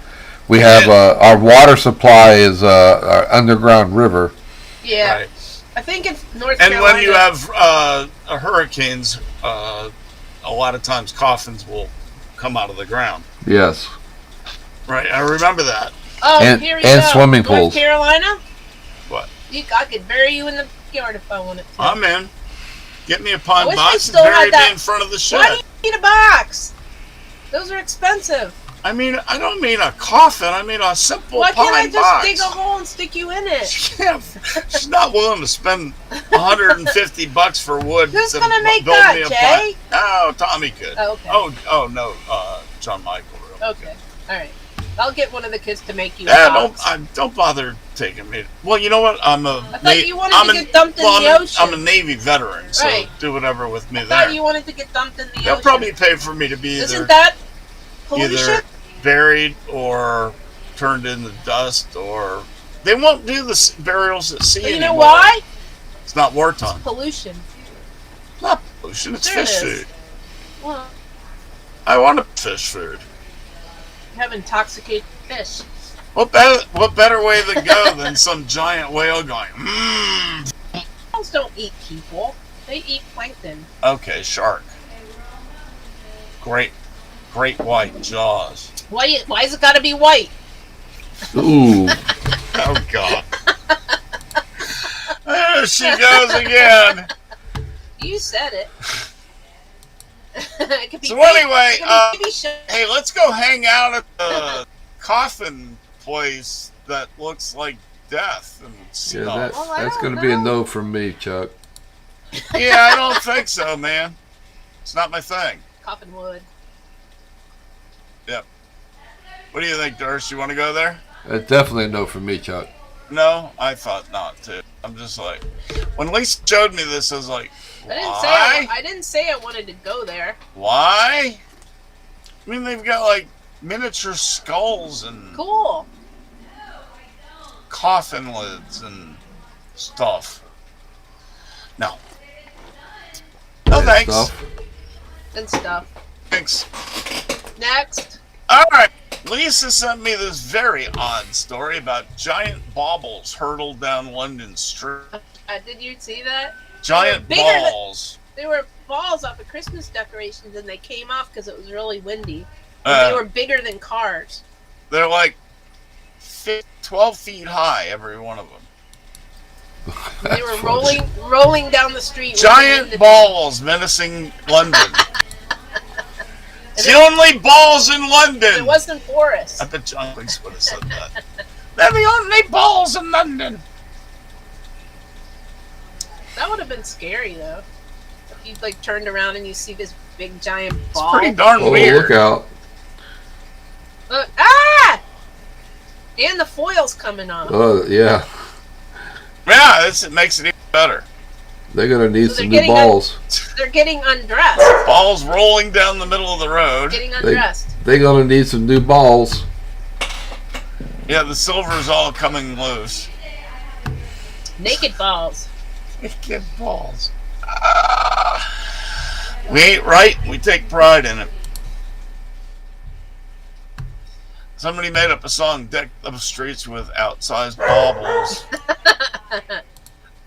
S3: we have our water supply is our underground river.
S2: Yeah.
S1: Right.
S2: I think in North
S1: And
S2: Carolina.
S1: when you have hurricanes, a lot of times coffins will come out of the ground.
S3: Yes.
S1: Right, I remember that.
S2: oh,
S3: and-
S2: here we
S3: and
S2: go.
S3: swimming
S2: North
S3: pools.
S2: Carolina.
S1: What?
S2: I could bury you in the backyard if I wanted to.
S1: I'm in. Get me a pine
S2: I wish they
S1: box and
S2: still had
S1: bury
S2: that.
S1: me in front of the
S2: Why
S1: shed.
S2: do you need a box? Those are expensive.
S1: I mean, I don't mean a coffin. I mean a simple
S2: Why
S1: pine
S2: can't I just
S1: box.
S2: dig a hole and stick you in it?
S1: She's not willing to spend $150 for wood.
S2: Who's
S1: to
S2: gonna make
S1: build
S2: that,
S1: me a
S2: Jay?
S1: No, Tommy could.
S2: Oh, okay.
S1: Oh no, John Michael. Really.
S2: Okay. All right. I'll get one of the kids to make you a
S1: Yeah,
S2: box.
S1: don't bother taking me. Well, you know what?
S2: I thought you wanted to get dumped in the ocean.
S1: I'm a Navy veteran, so
S2: Right.
S1: do whatever with me
S2: I
S1: there.
S2: thought you wanted to get dumped in the
S1: They'll
S2: ocean.
S1: probably pay for me to be
S2: Isn't that pollution?
S1: either buried or turned into dust, or they won't do the burials at sea
S2: But you
S1: anymore.
S2: know why?
S1: It's not wartime.
S2: Pollution.
S1: It's not pollution. It's
S2: Sure it
S1: fish
S2: is.
S1: food.
S2: Well,
S1: I want a fish food.
S2: you have intoxicated fish.
S1: What better way to go than some giant whale going, mmm.
S2: Whales don't eat people. They eat plankton.
S1: Okay, shark. Great white jaws.
S2: Why is it gotta be white?
S3: Ooh.
S1: Oh, God. There she goes again.
S2: You said it. It could be
S1: So
S2: baby-
S1: anyway,
S2: it could be baby shark.
S1: hey, let's go hang out at the coffin place that looks like death. And
S3: Yeah,
S1: stuff.
S2: Well, I
S3: that's
S2: don't
S3: going to be a
S2: know.
S3: no from me, Chuck.
S1: Yeah, I don't think so, man. It's not my thing.
S2: Coffin wood.
S1: What do you think, Durst? You want to go there?
S3: That's definitely a no from me, Chuck.
S1: No, I thought not too. I'm just like, when Lisa showed me this, I was like,
S2: I didn't say I wanted to go there.
S1: Why? I mean, they've got like miniature skulls and
S2: Cool.
S1: coffin lids and stuff. No. No,
S3: And
S1: thanks.
S3: stuff.
S2: And stuff.
S1: Thanks.
S2: Next.
S1: All right. Lisa sent me this very odd story about giant baubles hurtled down London Street.
S2: Did you see that?
S1: Giant
S2: bigger than-
S1: balls.
S2: There were balls off of Christmas decorations, and they came off because it was really windy. And they were bigger than cars.
S1: They're like 12 feet high, every one of them.
S2: And they were
S3: That's funny.
S2: rolling down the street. with the
S1: Giant
S2: wind.
S1: balls menacing London. It's the
S2: And
S1: only balls in London.
S2: it wasn't Boris.
S1: I bet John Cleese would have said that. They're the only balls in London.
S2: That would have been scary, though. If you like turned around and you see this big giant
S1: It's
S2: ball.
S1: pretty darn
S3: Oh,
S1: weird.
S3: look out.
S2: Look, ah! And the foil's coming off.
S3: Oh, yeah.
S1: Yeah, it makes it even better.
S3: They're going to need
S2: So
S3: some
S2: they're
S3: new
S2: getting
S3: balls.
S2: They're getting undressed.
S1: Balls rolling down the middle of the road.
S2: Getting undressed.
S3: They're going to need some new balls.
S1: Yeah, the silver's all coming loose.
S2: Naked balls.
S1: Naked balls. We ain't right. We take pride in it. Somebody made up a song, "Deck the Streets with Outsized Baubles."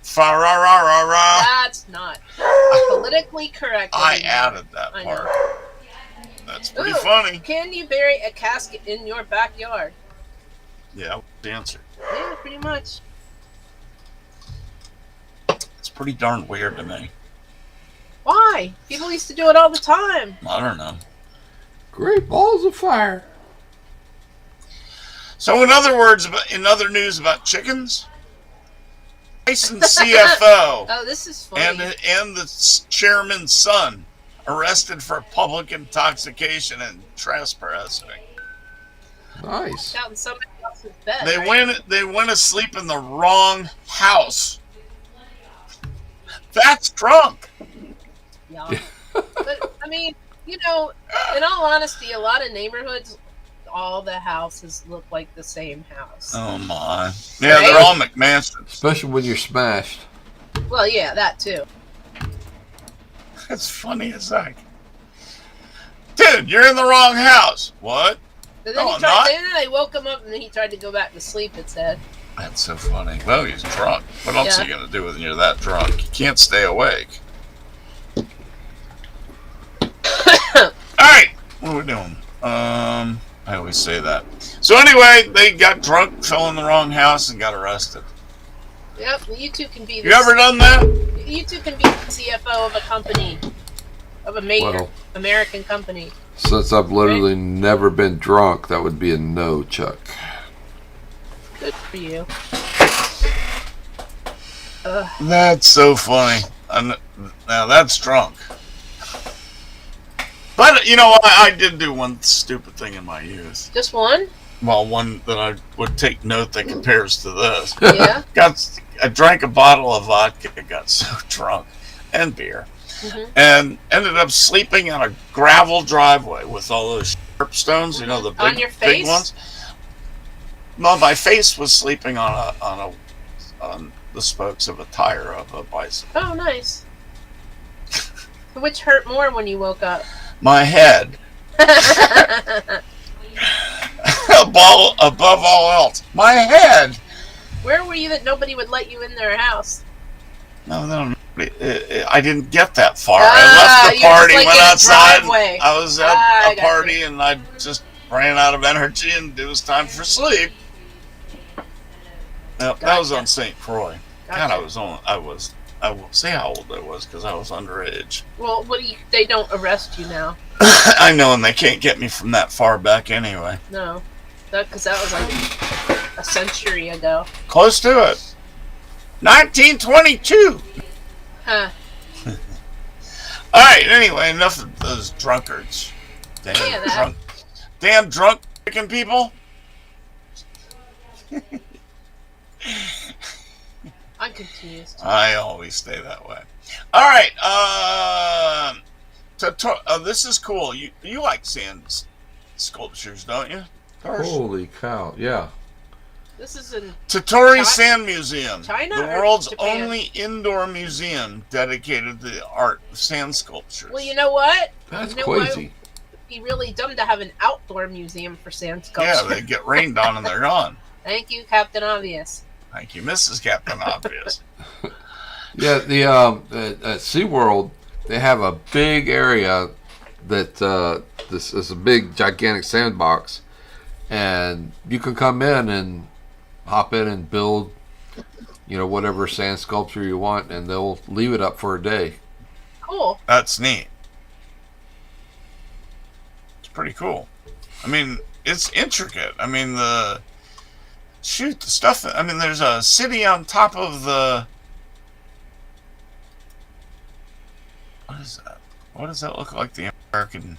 S1: Fa-ra-ra-ra-ra.
S2: That's not politically correct.
S1: I
S2: anymore.
S1: added that
S2: I
S1: part.
S2: know.
S1: That's pretty
S2: Ooh,
S1: funny.
S2: Can you bury a casket in your backyard?
S1: Yeah, the answer.
S2: Yeah, pretty much.
S1: pretty darn weird to me.
S2: Why? People used to do it all the time.
S1: I don't know.
S3: Great balls of fire.
S1: So, in other words, in other news about chickens, Tyson CFO
S2: Oh, this is funny.
S1: and the chairman's son arrested for public intoxication and trespassing.
S3: Nice.
S2: Out in somebody else's bed.
S1: They
S2: right?
S1: went to sleep in the wrong house. That's drunk.
S2: Yeah. But I mean, you know, in all honesty, a lot of neighborhoods, all the houses look like the same house.
S1: Oh my! Yeah,
S2: Right?
S1: they're all McMansions.
S3: Especially when you're smashed.
S2: Well, yeah, that too.
S1: That's funny as heck. Dude, you're in the wrong house. What?
S2: And then
S1: No,
S2: he
S1: I'm
S2: tried.
S1: not.
S2: Then they woke him up, and then he tried to go back to sleep. It said.
S1: That's so funny. Well, he's drunk. What else
S2: Yeah.
S1: are you gonna do when you're that drunk? You can't stay awake. All right, what are we doing? I always say that. So anyway, they got drunk, fell in the wrong house, and got arrested.
S2: Yep. Well, you two can be.
S1: You ever done that?
S2: You two can be the CFO of a company, of a major
S3: Well,
S2: American company.
S3: since I've literally never been drunk, that would be a no, Chuck.
S2: Good for you.
S1: That's so funny. Now that's drunk. But you know, I did do one stupid thing in my youth.
S2: Just one?
S1: Well, one that I would take note that compares to this.
S2: Yeah.
S1: I drank a bottle of vodka, got so drunk, and beer,
S2: Mhm.
S1: and ended up sleeping on a gravel driveway with all those sharp stones. You know, the
S2: On
S1: big,
S2: your
S1: big
S2: face?
S1: ones. No, my face was sleeping on the spokes of a tire of a bicycle.
S2: Oh, nice. Which hurt more when you woke up?
S1: My head, above all else, my head.
S2: Where were you that nobody would let you in their house?
S1: No, I didn't get that far.
S2: Ah,
S1: I left the
S2: you're just
S1: party,
S2: like
S1: went
S2: in a
S1: outside.
S2: driveway.
S1: I was
S2: Ah,
S1: at
S2: I
S1: a
S2: got you.
S1: party, and I just ran out of energy, and it was time for sleep. Yep, that was
S2: Gotcha.
S1: on St. Croix.
S2: Gotcha.
S1: God, I won't say how old I was because I was underage.
S2: Well, they don't arrest you now.
S1: I know, and they can't get me from that far back anyway.
S2: No. Because that was like a century ago.
S1: Close to it. 1922.
S2: Huh.
S1: All right. Anyway, enough of those drunkards.
S2: Yeah,
S1: Damn drunk chicken people.
S2: I'm confused.
S1: I always stay that way. All right. This is cool. You like sand sculptures, don't you?
S3: Holy cow, yeah.
S2: This is in
S1: Totori Sand Museum,
S2: China
S1: the
S2: or
S1: world's
S2: Japan?
S1: only indoor museum dedicated to the art of sand sculptures.
S2: Well, you know what?
S3: That's
S2: You know what?
S3: crazy.
S2: It'd be really dumb to have an outdoor museum for sand
S1: Yeah,
S2: sculpture.
S1: they get rained on and they're gone.
S2: Thank you, Captain Obvious.
S1: Thank you, Mrs. Captain Obvious.
S3: Yeah, the at SeaWorld, they have a big area that this is a big, gigantic sandbox, and you can come in and hop in and build, whatever sand sculpture you want, and they'll leave it up for a day.
S2: Cool.
S1: That's neat. It's pretty cool. I mean, it's intricate. I mean, the stuff. I mean, there's a city on top of the. What is that? What does that look like? The American.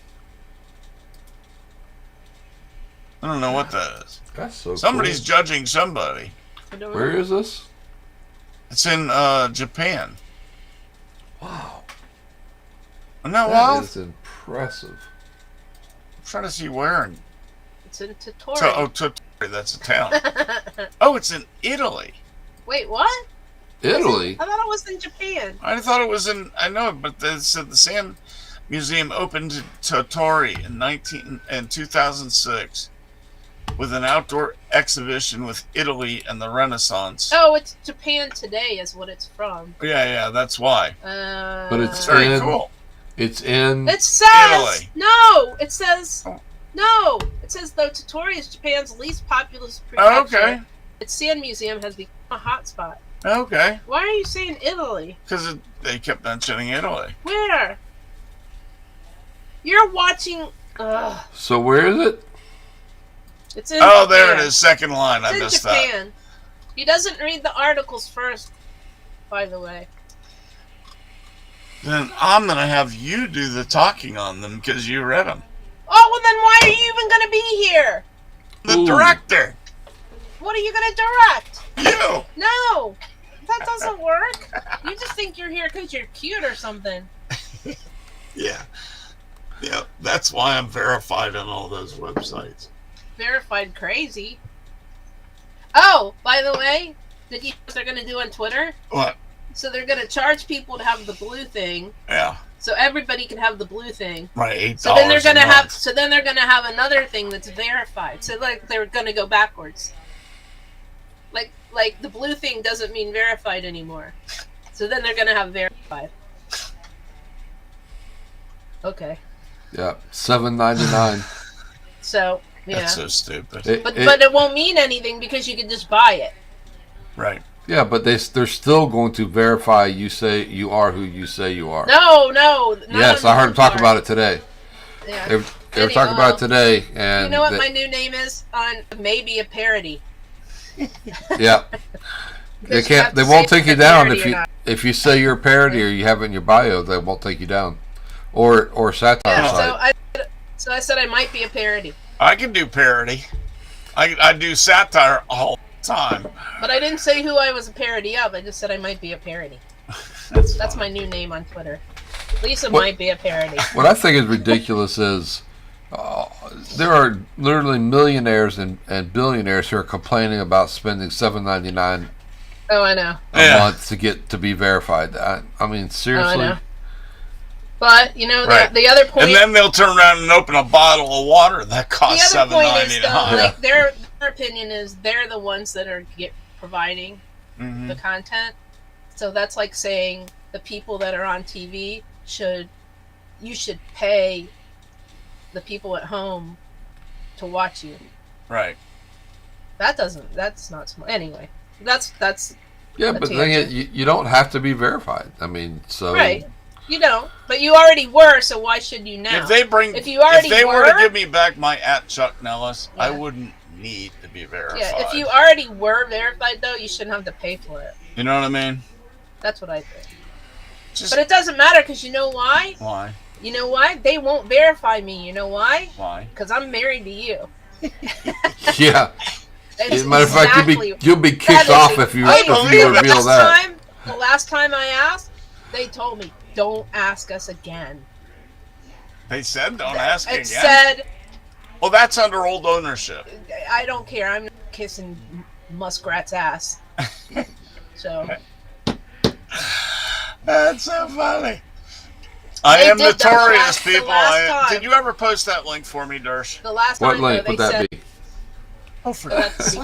S1: I don't know what that is.
S3: That's so
S1: Somebody's
S3: cool.
S1: judging somebody.
S2: I don't
S3: Where
S2: know.
S3: is this?
S1: It's in Japan.
S3: Wow,
S1: No,
S3: that
S1: well,
S3: is impressive.
S1: I'm trying to see where.
S2: It's in Totori.
S1: Totori, that's a town. Oh, it's in Italy.
S2: Wait, what?
S3: Italy?
S2: I thought it was in Japan.
S1: I thought it was in. I know, but they said the Sand Museum opened in Totori in 2006 with an outdoor exhibition with Italy and the Renaissance.
S2: Oh, it's Japan Today is what it's from.
S1: Yeah, that's why.
S3: But it's
S1: It's very
S3: in-
S1: cool.
S3: It's in.
S2: It says
S1: Italy.
S2: no. It says
S1: Oh.
S2: no. It says though Totori is Japan's least populous
S1: Oh,
S2: prefecture,
S1: okay.
S2: its sand museum has become a hotspot.
S1: Okay,
S2: Why are you saying Italy?
S1: because they kept mentioning Italy.
S2: Where? You're watching. Ugh.
S3: So where is it?
S2: It's in.
S1: Oh, there
S2: Japan.
S1: it is. Second line. I
S2: It's in
S1: missed that.
S2: Japan. He doesn't read the articles first, by the way.
S1: Then I'm gonna have you do the talking on them because you read them.
S2: Oh, well then why are you even going to be here?
S1: The
S3: Ooh.
S1: director.
S2: What are you going to direct?
S1: You.
S2: No, that doesn't work. You just think you're here because you're cute or something.
S1: Yeah. Yeah. That's why I'm verified on all those websites.
S2: Verified crazy. Oh, by the way, did you know what they're going to do on Twitter?
S1: What?
S2: So they're going to charge people to have the blue thing,
S1: Yeah.
S2: so everybody can have the blue thing.
S1: Right. $8.
S2: So then they're
S1: a
S2: going to have.
S1: month.
S2: So then they're going to have another thing that's verified. So like they're going to go backwards. Like the blue thing doesn't mean verified anymore. So then they're going to have verified. Okay.
S3: Yeah, $7.99.
S2: So yeah.
S1: That's so stupid.
S2: But it won't mean anything because you can just buy it.
S1: Right.
S3: yeah, but they're still going to verify you say you are who you say you are.
S2: No.
S3: Yes, I heard them talk about it today.
S2: Yeah.
S3: They were talking about it today, and
S2: You know what my new name is on maybe a parody.
S3: yeah, they
S2: Because you have
S3: can't.
S2: to
S3: They won't
S2: say
S3: take you
S2: if it's a
S3: down
S2: parody
S3: if
S2: or
S3: you
S2: not.
S3: if you say you're a parody or you have it in your bio. They won't take you down, or satire
S2: Yeah,
S3: site.
S2: so I said I might be a parody,
S1: I can do parody. I do satire all the time.
S2: but I didn't say who I was a parody of. I just said I might be a parody.
S1: That's
S2: That's
S1: fine.
S2: my new name on Twitter. Lisa
S3: What-
S2: might be a parody.
S3: What I think is ridiculous is there are literally millionaires and billionaires who are complaining about spending $7.99
S2: Oh, I know.
S3: a
S1: Yeah.
S3: month to be verified. I mean,
S2: Oh, I
S3: seriously.
S2: know. But you know
S1: Right.
S2: the other point.
S1: And then they'll turn around and open a bottle of water that
S2: The
S1: costs
S2: other point is though,
S1: $7.99.
S2: like their opinion is they're the ones that are providing
S1: Mhm.
S2: the content. So that's like saying the people that are on TV you should pay the people at home to watch you.
S1: Right.
S2: That's not smart. Anyway, that's
S3: Yeah,
S2: a
S3: but the thing is,
S2: tangent.
S3: you don't have to be verified. I mean, so
S2: right. You don't, but you already were, so why should you now?
S1: If they
S2: If you already
S1: were to
S2: were-
S1: give me back my @Chuck Nellis, I
S2: Yeah.
S1: wouldn't need to be verified.
S2: yeah, if you already were verified though, you shouldn't have to pay for it.
S1: You know what I mean?
S2: That's what I think.
S1: Just
S2: But it doesn't matter because you know why?
S1: why?
S2: You know why? They won't verify me. You know why?
S1: Why?
S2: Because I'm married to you.
S3: yeah.
S2: That's
S3: As a matter of fact,
S2: exactly-
S3: you'll be
S2: that
S3: kicked
S2: is
S3: off
S2: the-
S3: if you
S1: I believe it.
S3: reveal that.
S2: The last time I asked, they told me, "Don't ask us again."
S1: They said don't ask
S2: It
S1: again.
S2: said,
S1: Well, that's under old ownership.
S2: "I don't care. I'm not kissing Muskrat's ass." So
S1: That's so funny. I
S2: They
S1: am
S2: did the
S1: notorious,
S2: last- the
S1: people.
S2: last time.
S1: Did you ever post that link for me, Dersh?
S2: the last
S3: What
S2: time
S3: link
S2: though,
S3: would
S2: they
S3: that
S2: said,
S3: be?
S1: Oh, for
S2: Let's see.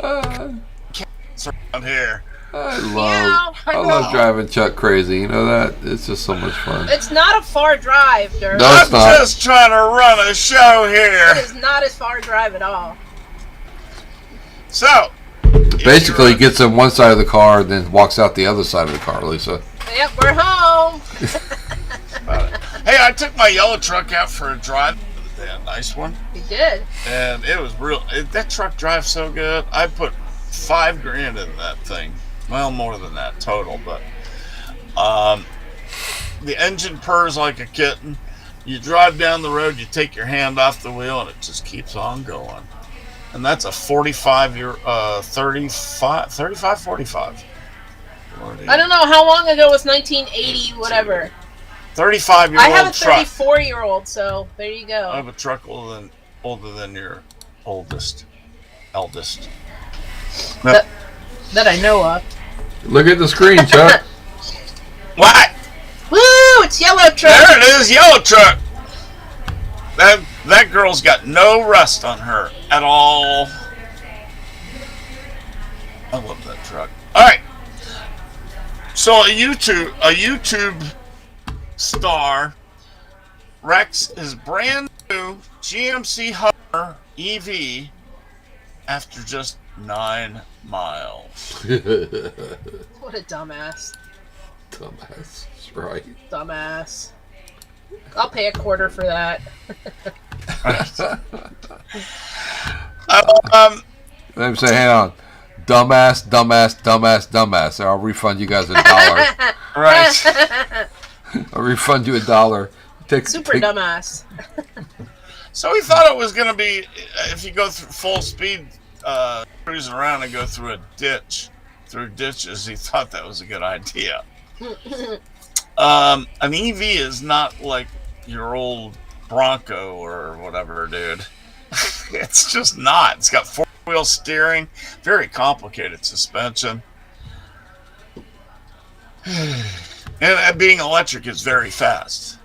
S1: around here.
S3: I
S2: Yeah, I
S3: love
S2: know.
S3: driving Chuck crazy. You know that? It's just so much fun.
S2: It's not a far drive, Dirk.
S3: No,
S1: I'm
S3: it's not.
S1: just trying to run a show
S2: It
S1: here.
S2: is not a far drive at all.
S1: So,
S3: Basically, he
S1: if
S3: gets on one side of the car, then walks out the other side of the car, Lisa.
S2: Yep, we're home.
S1: hey, I took my yellow truck out for a drive. A nice one.
S2: We did.
S1: And it was real. That truck drives so good. I put $5,000 in that thing. Well, more than that total, but the engine purrs like a kitten. You drive down the road, you take your hand off the wheel, and it just keeps on going. And that's a 35.
S2: I don't know how long ago was 1980, whatever.
S1: 35-year-old
S2: I have a
S1: truck.
S2: 34-year-old, so there you
S1: I
S2: go.
S1: have a truck older than your eldest.
S2: That I know of.
S3: Look at the screen, Chuck.
S1: What?
S2: Woo! It's yellow truck.
S1: There it is, yellow truck. That girl's got no rust on her at all. I love that truck. All right. So a YouTube star wrecks his brand new GMC Hummer EV after just 9 miles.
S2: What a dumbass.
S3: Dumbass. That's right.
S2: Dumbass. I'll pay a quarter for that.
S3: Let me say, hang on. Dumbass, dumbass, dumbass, dumbass. I'll refund you guys $1.
S1: Right.
S3: I'll refund you $1.
S2: Super dumbass.
S1: So he thought it was going to be, if you go through full speed, cruising around and go through through ditches, he thought that was a good idea. An EV is not like your old Bronco or whatever, dude. It's just not. It's got 4-wheel steering, very complicated suspension. And being electric is very fast.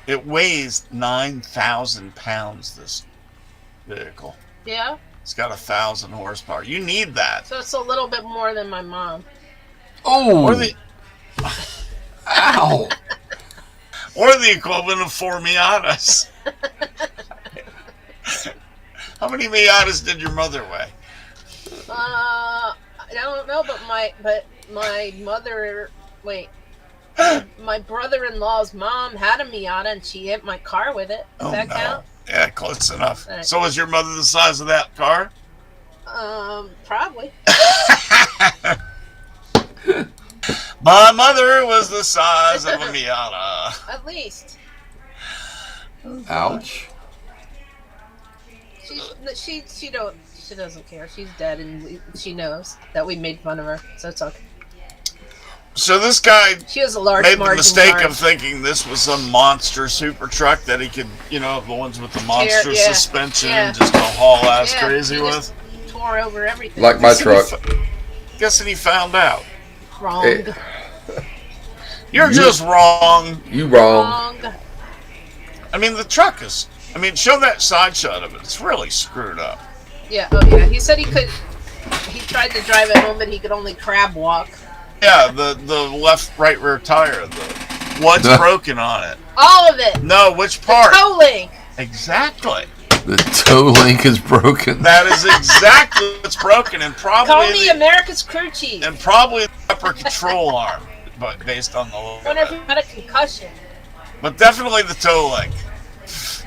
S1: It weighs 9,000 pounds, this vehicle.
S2: Yeah?
S1: It's got 1,000 horsepower. You need that.
S2: So it's a little bit more than my mom.
S3: Oh!
S1: Or the
S3: Ow!
S1: or the equivalent of 4 Miatas. How many Miatas did your mother weigh?
S2: I don't know, but my mother, wait, my brother-in-law's mom had a Miata and she hit my car with it. Does that count?
S1: Yeah, close enough.
S2: Right.
S1: So was your mother the size of that car?
S2: Probably.
S1: My mother was the size of a Miata.
S2: At least.
S3: Ouch.
S2: She doesn't care. She's dead, and she knows that we made fun of her, so it's okay.
S1: So this guy
S2: She has a large
S1: made the
S2: margin
S1: mistake
S2: car.
S1: of thinking this was some monster super truck that he could, the ones with the monster
S2: Yeah.
S1: suspension,
S2: Yeah.
S1: just go haul ass
S2: Yeah,
S1: crazy
S2: he
S1: with.
S2: just tore over everything.
S3: Like my truck.
S1: Guessing he found out.
S2: Wrong.
S3: Hey.
S1: You're just wrong.
S3: You wrong.
S2: Wrong.
S1: I mean, the truck is. I mean, show that side shot of it. It's really screwed up.
S2: Yeah, oh yeah. He said he tried to drive it home, but he could only crab walk.
S1: Yeah, the left, right rear tire. What's broken on it?
S2: All of it!
S1: No, which
S2: The
S1: part?
S2: toe link!
S1: Exactly.
S3: The toe link is broken.
S1: That is exactly what's broken, and probably
S2: Call me America's crew chief.
S1: the upper control arm, but based on the look
S2: Wonder if
S1: of
S2: he
S1: it.
S2: had a concussion.
S1: But definitely the toe link.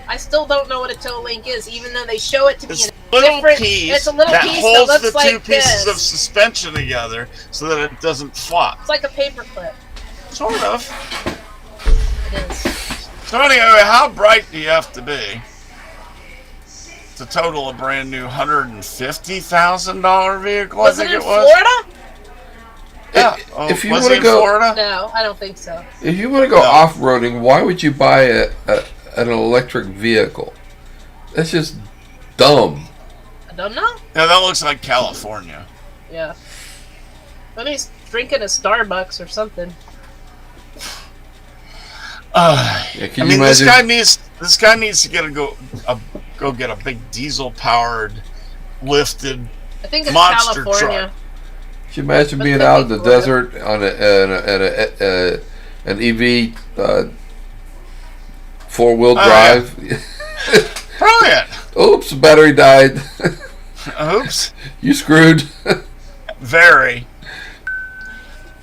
S2: I still don't know what a toe link is, even though they show it to me
S1: It's
S2: in
S1: a little
S2: different.
S1: piece
S2: It's a little
S1: that
S2: piece
S1: holds
S2: that
S1: the
S2: looks
S1: two
S2: like
S1: pieces
S2: this.
S1: of suspension together so that it doesn't flop.
S2: It's like a paperclip.
S1: Sort of.
S2: It is.
S1: So anyway, how bright do you have to be to total a brand new $150,000 vehicle?
S2: Was
S1: I
S2: it
S1: think
S2: in
S1: it was.
S2: Florida?
S1: Yeah.
S3: If you
S1: was
S3: wanna
S1: it in
S3: go-
S1: Florida?
S2: No, I don't think so.
S3: If you want to go
S1: No.
S3: off-roading, why would you buy an electric vehicle? That's just dumb.
S2: I don't know.
S1: Yeah, that looks like California.
S2: Yeah. But he's drinking a Starbucks or something.
S3: Yeah, can
S1: I
S3: you
S1: mean,
S3: imagine?
S1: this guy needs to go get a big diesel-powered, lifted.
S2: I think it's
S1: Monster
S2: California.
S1: truck.
S3: Can you imagine
S2: But
S3: being
S2: could
S3: out
S2: be
S3: in the
S2: Florida.
S3: desert on an EV 4-wheel
S1: Oh,
S3: drive?
S1: Brilliant.
S3: Oops, battery died.
S1: Oops.
S3: You screwed.
S1: Very.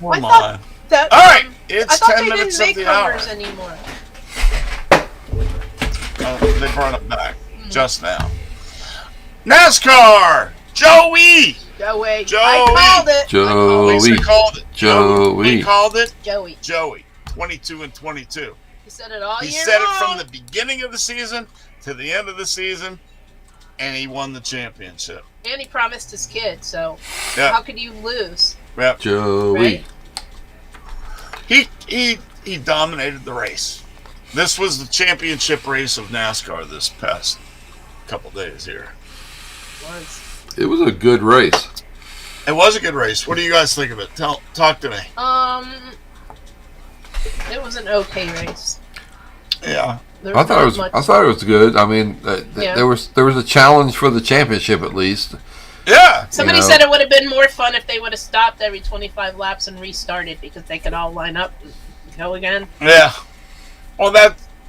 S2: I
S1: Come
S2: thought
S1: on.
S2: that.
S1: All right,
S2: I
S1: it's
S2: thought
S1: 10
S2: they
S1: minutes
S2: didn't
S1: of
S2: make
S1: the hour.
S2: Hummers anymore.
S1: They brought it back just now. NASCAR, Joey.
S2: Joey.
S1: Joey.
S2: I called it.
S3: Joey.
S1: We called it.
S3: Joey.
S1: We called it
S2: Joey.
S1: Joey. 22 and 22.
S2: He said it all
S1: He
S2: year
S1: said it
S2: long.
S1: from the beginning of the season to the end of the season, and he won the championship.
S2: And he promised his kid, so
S1: Yeah.
S2: how could you lose?
S1: Yep.
S3: Joey.
S2: Right?
S1: He dominated the race. This was the championship race of NASCAR this past couple days here.
S2: Was.
S3: It was a good race.
S1: It was a good race. What do you guys think of it? Talk to me.
S2: It was an okay race.
S1: Yeah.
S2: There
S3: I thought it
S2: not
S3: was.
S2: much-
S3: I thought it was good. I mean,
S2: Yeah.
S3: there was a challenge for the championship at least.
S1: Yeah.
S2: Somebody
S3: you know.
S2: said it would have been more fun if they would have stopped every 25 laps and restarted because they could all line up and go again.
S1: Yeah. Well,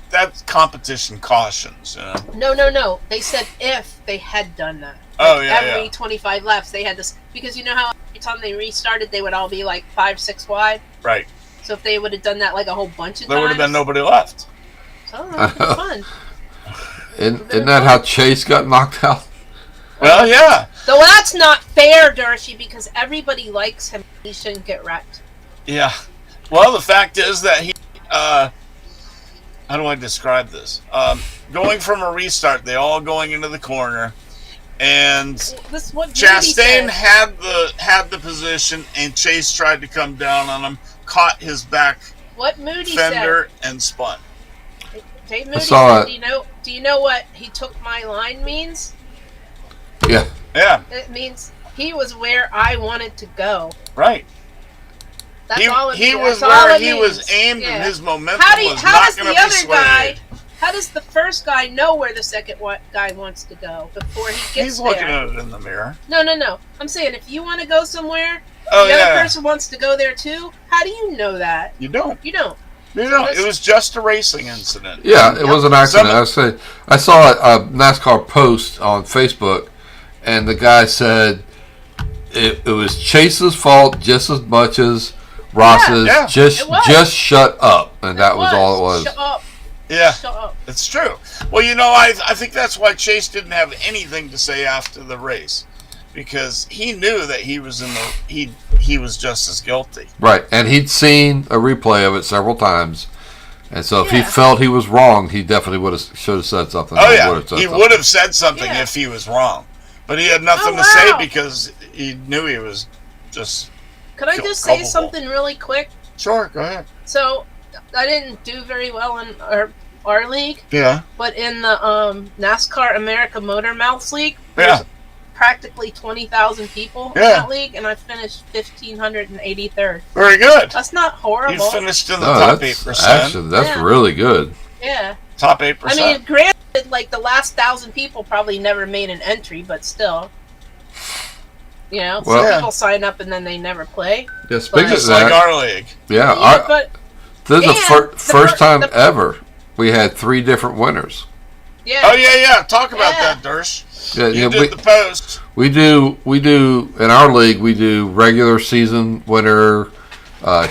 S1: that's competition cautions. You know?
S2: No. They said if they had done that.
S1: Oh yeah,
S2: Every 25 laps, they had this because you know how every time they restarted, they would all be like 5-6 wide.
S1: right.
S2: So if they would have done that like a whole bunch of
S1: There
S2: times,
S1: would have been nobody left.
S2: So that would have been fun.
S3: Isn't that how Chase got knocked out?
S1: Well, yeah,
S2: Though that's not fair, Dershey, because everybody likes him. He shouldn't get wrecked.
S1: yeah. Well, the fact is that he. How do I describe this? Going from a restart, they all going into the corner, and
S2: This is what Moody
S1: Chastain
S2: said.
S1: had the position, and Chase tried to come down on him, caught his back
S2: What Moody
S1: fender, and spun.
S2: said. Dave Moody
S3: saw
S2: said,
S3: it.
S2: Do you know what he took my line means?
S3: Yeah.
S1: Yeah,
S2: It means he was where I wanted to go.
S1: right.
S2: That's all it
S1: He
S2: means.
S1: was
S2: That's all
S1: where
S2: it
S1: he
S2: means.
S1: was aimed,
S2: Yeah.
S1: and his momentum
S2: How
S1: was
S2: does
S1: not
S2: the
S1: going to be
S2: other guy?
S1: swayed.
S2: How does the first guy know where the second guy wants to go before he gets
S1: He's looking
S2: there?
S1: at it in the mirror.
S2: No. I'm saying if you want to go somewhere,
S1: Oh
S2: the other
S1: yeah,
S2: person wants to go there too. How do you know that?
S1: you don't.
S2: You don't.
S1: You don't. It was just a racing incident.
S3: Yeah, it was an accident.
S1: Some-
S3: I saw a NASCAR post on Facebook, and the guy said it was Chase's fault just as much as Ross's.
S1: Yeah,
S2: it was.
S3: Just shut up, and that was all it was.
S2: Shut up.
S1: Yeah,
S2: Shut up.
S1: it's true. Well, you know, I think that's why Chase didn't have anything to say after the race, because he knew that he was he was just as guilty.
S3: Right, and he'd seen a replay of it several times, and so if he
S2: Yeah.
S3: felt he was wrong, he definitely should have said something.
S1: Oh
S3: Or
S1: yeah,
S3: would've said
S1: he
S3: something.
S1: would have said something
S2: Yeah.
S1: if he was wrong, but he had nothing
S2: Oh,
S1: to say
S2: wow.
S1: because he knew he was just.
S2: Could I just say
S1: culpable.
S2: something really quick?
S1: Sure, go ahead.
S2: So, I didn't do very well in our league,
S1: Yeah,
S2: but in the NASCAR America Motor Mouths League,
S1: yeah,
S2: there's practically 20,000 people in
S1: Yeah.
S2: that league, and I finished 1,583rd.
S1: very good.
S2: That's not
S1: You
S2: horrible.
S1: finished in the
S3: No,
S1: top
S3: that's
S1: 8%.
S3: actually that's
S2: Yeah.
S3: really good.
S2: Yeah.
S1: Top
S2: I
S1: 8%.
S2: mean, granted, like the last 1,000 people probably never made an entry, but still. You know,
S3: Well-
S2: some
S1: Yeah.
S2: people sign up and then they never play.
S3: Yeah, speaking of
S1: just
S3: that,
S1: like our league.
S3: yeah,
S2: But
S3: this is the
S2: and the
S3: first time
S2: the-
S3: ever we had 3 different winners.
S2: yeah,
S1: Oh yeah. Talk about
S2: Yeah.
S1: that, Dersh.
S3: Yeah,
S1: You
S3: yeah,
S1: did the post.
S3: we do in our league. We do regular season winner,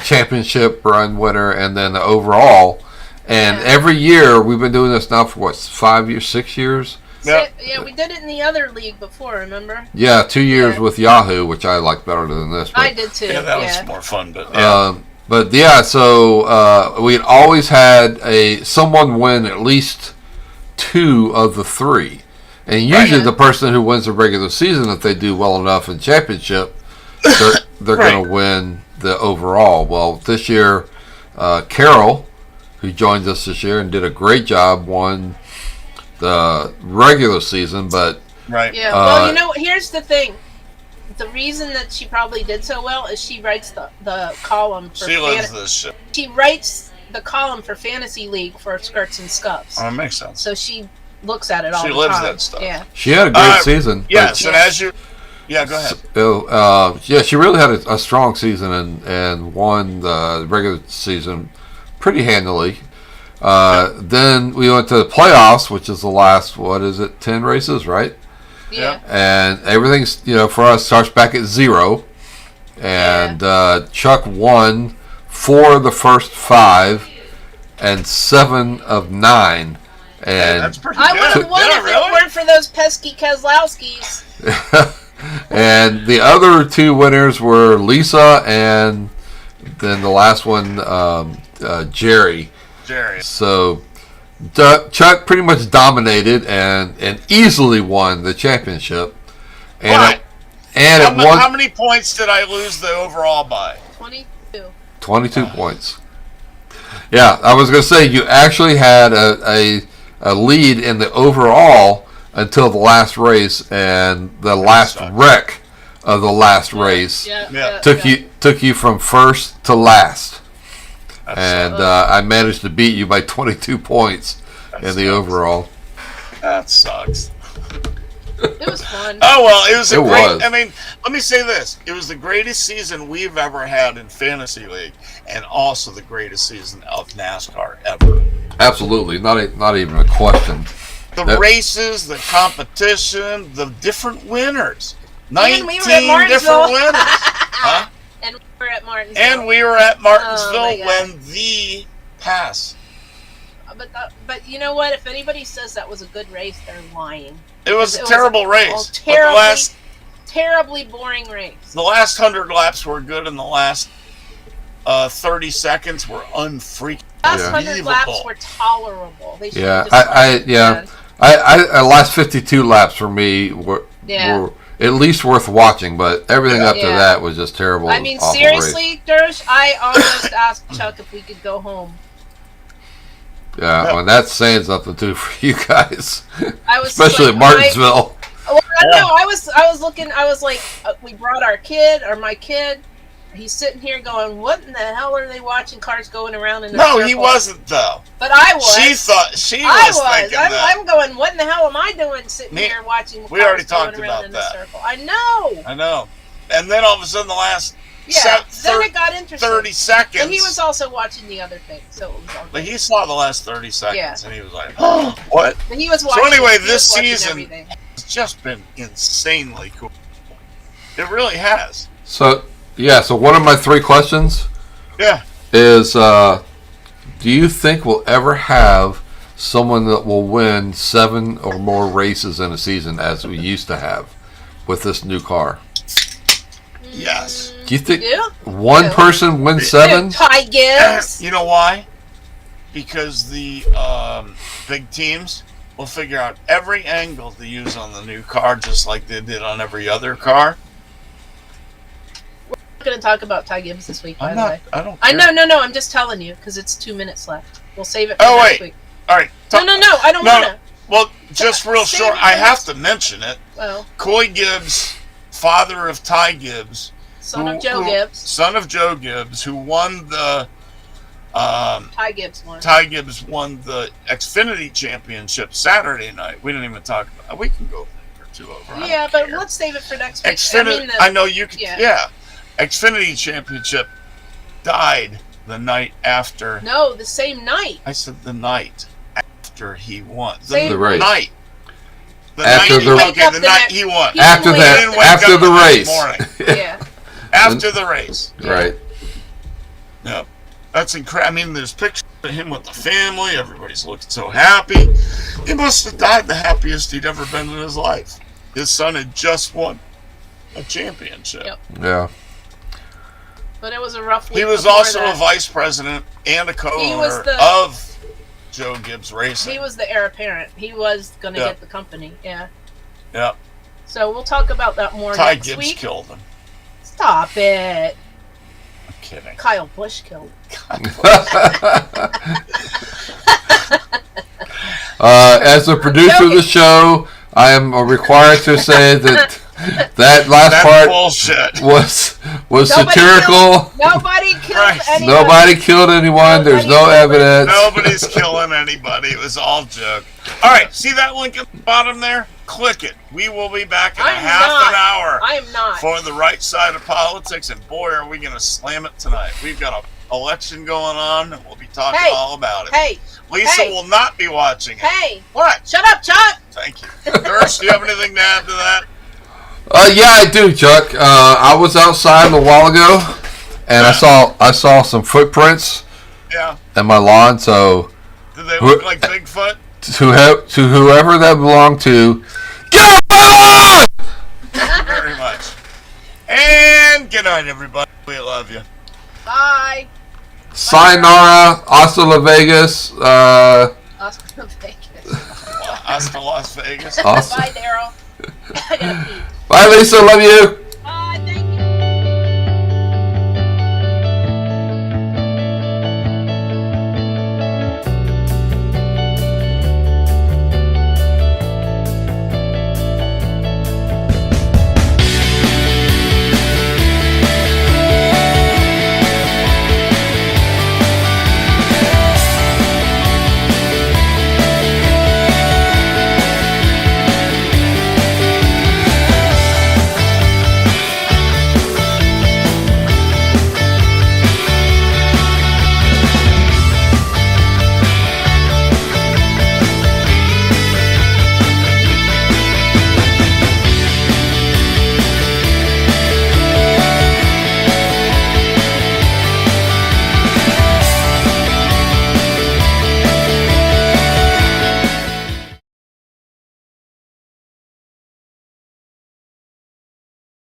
S3: championship run winner, and then the overall. And
S2: Yeah.
S3: every year we've been doing this now for what 5 years, 6 years.
S1: Yep.
S2: yeah, we did it in the other league before. Remember?
S3: Yeah, 2 years
S2: Yeah.
S3: with Yahoo, which I like better than this.
S2: I did too.
S1: Yeah, that was more fun, but yeah.
S3: But yeah, so we'd always had someone win at least 2 of the 3, and usually
S2: Right.
S3: the person who wins the regular season, if they do well enough in championship, they're
S1: Right.
S3: going to win the overall. Well, this year, Carol, who joined us this year and did a great job, won the regular season, but
S1: Right.
S2: Yeah.
S3: Uh,
S2: Well, you know, here's the thing. The reason that she probably did so well is she writes the column for
S1: She loves this shit.
S2: she writes the column for Fantasy League for Skirts and Scuffs.
S1: Oh, it makes sense.
S2: So she looks at it all
S1: She
S2: the
S1: lives
S2: time.
S1: that stuff.
S2: Yeah.
S3: she had a great season. but
S1: Yes, and as you. Yeah, go ahead.
S3: Yeah, she really had a strong season and won the regular season pretty handily. Then we went to the playoffs, which is the last, 10 races, right?
S2: Yeah.
S3: And everything's, for us starts back at 0. And Chuck won 4 of the first 5 and 7 of 9. And
S1: That's pretty
S2: I
S1: good.
S2: would have won
S1: Yeah,
S2: if
S1: really?
S2: it weren't for those pesky Keselowskis.
S3: and the other 2 winners were Lisa and then the last one, Jerry.
S1: Jerry.
S3: So Chuck pretty much dominated and easily won the championship. And
S1: Why?
S3: and
S1: How,
S3: it
S1: mu-
S3: won
S1: how many points did I lose the overall by?
S2: 22.
S3: 22 points. Yeah, I was going to say you actually had a lead in the overall until the last race, and the last
S1: sucks.
S3: wreck of the last race
S2: Yeah.
S3: took you from first to last.
S1: That
S3: And
S1: sucks.
S3: I managed to beat you by 22 points in the
S1: sucks.
S3: overall.
S1: That sucks.
S2: It was fun.
S1: Oh well, it was a
S3: It
S1: great.
S3: was.
S1: I mean, let me say this: it was the greatest season we've ever had in fantasy league, and also the greatest season of NASCAR ever.
S3: Absolutely, not even a question.
S1: The
S3: That-
S1: races, the competition, the different winners.
S2: And
S1: 19
S2: we were at Martinsville.
S1: different winners. Huh?
S2: And we were at Martinsville.
S1: And we were at Martinsville
S2: Oh, my God.
S1: when the pass.
S2: But you know what? If anybody says that was a good race, they're lying.
S1: It was a
S2: It was
S1: terrible
S2: a-
S1: race.
S2: a
S1: But
S2: terribly boring race.
S1: the last 100 laps were good, and the last 30 seconds were unfreaking.
S2: Last
S3: Yeah.
S2: 100 laps were tolerable. They should
S3: Yeah,
S2: have just
S3: I last 52 laps for me were at least worth watching, but everything up to
S2: Yeah.
S3: that was just terrible.
S2: I mean,
S3: awful
S2: seriously, Dersh, I almost asked Chuck if we could go home.
S3: race. Yeah, well, that's saying something too for you guys,
S2: I was
S3: especially
S2: like,
S3: at Martinsville.
S2: Well, I know. I was looking. I was like, we brought my kid. He's sitting here going, "What in the hell are they watching? Cars going around in a
S1: No,
S2: circle?"
S1: he wasn't, though.
S2: But I was.
S1: She thought she
S2: I
S1: was
S2: was.
S1: thinking that.
S2: I'm going. What in the hell am I doing sitting
S1: Me-
S2: here watching cars
S1: we already
S2: going
S1: talked
S2: around
S1: about
S2: in
S1: that.
S2: a circle? I know.
S1: I know. And then all of a sudden, the last
S2: Yeah. Then it got interesting.
S1: 30 seconds.
S2: And he was also watching the other thing, so it was all
S1: But
S2: good.
S1: he saw the last 30 seconds,
S2: Yeah.
S1: and he was like, "Oh, what?"
S2: But he was watching.
S1: anyway,
S2: he was
S1: this
S2: watching
S1: season-
S2: everything.
S1: It's just been insanely cool. It really has.
S3: So so one of my 3 questions
S1: Yeah.
S3: is, do you think we'll ever have someone that will win 7 or more races in a season as we used to have with this new car?
S1: Yes.
S3: Do you think
S2: Yeah.
S3: one
S2: Yeah.
S3: person wins 7?
S2: Ty Gibbs.
S1: You know why? Because the big teams will figure out every angle to use on the new car, just like they did on every other car.
S2: We're not going to talk about Ty Gibbs this week, by
S1: I'm
S2: the
S1: not.
S2: way.
S1: I don't.
S2: I
S1: Care.
S2: know. I'm just telling you because it's 2 minutes left. We'll save it for
S1: Oh,
S2: next
S1: wait.
S2: week.
S1: All right.
S2: No. I don't
S1: No.
S2: want to.
S1: Well, just real
S2: Save
S1: short.
S2: it for
S1: I have
S2: next-
S1: to mention it.
S2: Well,
S1: Coy Gibbs, father of Ty Gibbs,
S2: son of Joe Gibbs.
S1: son of Joe Gibbs, who won the
S2: Ty Gibbs won.
S1: Ty Gibbs won the Xfinity Championship Saturday night. We didn't even talk about. We can go or 2 over. I
S2: Yeah,
S1: don't
S2: but
S1: care.
S2: let's save it for next week.
S1: Xfinity. I know you could.
S2: yeah.
S1: Yeah. Xfinity Championship died the night after.
S2: No, the same night.
S1: I said the night after he won.
S2: Same
S3: The race.
S1: night. The
S3: After
S1: night.
S3: the-
S1: Okay,
S2: Wake
S1: the
S2: up
S1: night
S2: the
S1: he won.
S2: He
S3: After
S2: didn't
S3: that,
S1: He didn't wake
S3: after
S1: up
S3: the
S1: next
S3: race.
S1: morning.
S2: Yeah.
S1: After the race.
S3: Right.
S1: No, that's incredible. I mean, there's pictures of him with the family. Everybody's looking so happy. He must have died the happiest he'd ever been in his life. His son had just won a championship.
S2: Yep.
S3: Yeah.
S2: But it was a rough week.
S1: He was
S2: before
S1: also
S2: that.
S1: a vice president and a
S2: was
S1: co-owner
S2: the-
S1: of Joe Gibbs Racing.
S2: He was the heir apparent. He was going to
S1: Yeah.
S2: get the company. Yeah.
S1: Yeah.
S2: So we'll talk about that more
S1: Ty
S2: next
S1: Gibbs
S2: week.
S1: killed him.
S2: Stop it.
S1: I'm kidding.
S2: Kyle Busch killed.
S3: As the producer of the show, I am required to say that that last
S1: That's
S3: part
S1: bullshit.
S3: was
S2: Nobody
S3: satirical.
S2: Nobody killed
S1: Right.
S2: anyone.
S3: Nobody killed anyone. There's no
S2: Nobody killed
S3: evidence.
S1: Nobody's killing anybody. It was all joke. All right, see that link at the bottom there? Click it. We will be back in a
S2: I'm
S1: half
S2: not.
S1: an hour
S2: I am not.
S1: for the right side of politics, and boy, are we going to slam it tonight. We've got an election going on, and we'll be talking
S2: Hey.
S1: all about it.
S2: Hey,
S1: Lisa
S2: hey.
S1: will not be watching it.
S2: hey.
S1: What?
S2: Shut up, Chuck.
S1: Thank you. Durst, do you have anything to add to that?
S3: Yeah, I do, Chuck. I was outside a while ago, and I saw some footprints
S1: Yeah.
S3: in my lawn. So
S1: Did they look like Bigfoot?
S3: to whoever that belonged to, get off my lawn!
S1: Thank you very much. And good night, everybody. We love you.
S2: Bye.
S3: Sayonara, hasta La Vegas.
S2: Austin, Vegas.
S1: Hasta Las Vegas.
S3: Awesome.
S2: Bye, Daryl. I gotta pee.
S3: Bye, Lisa. Love you.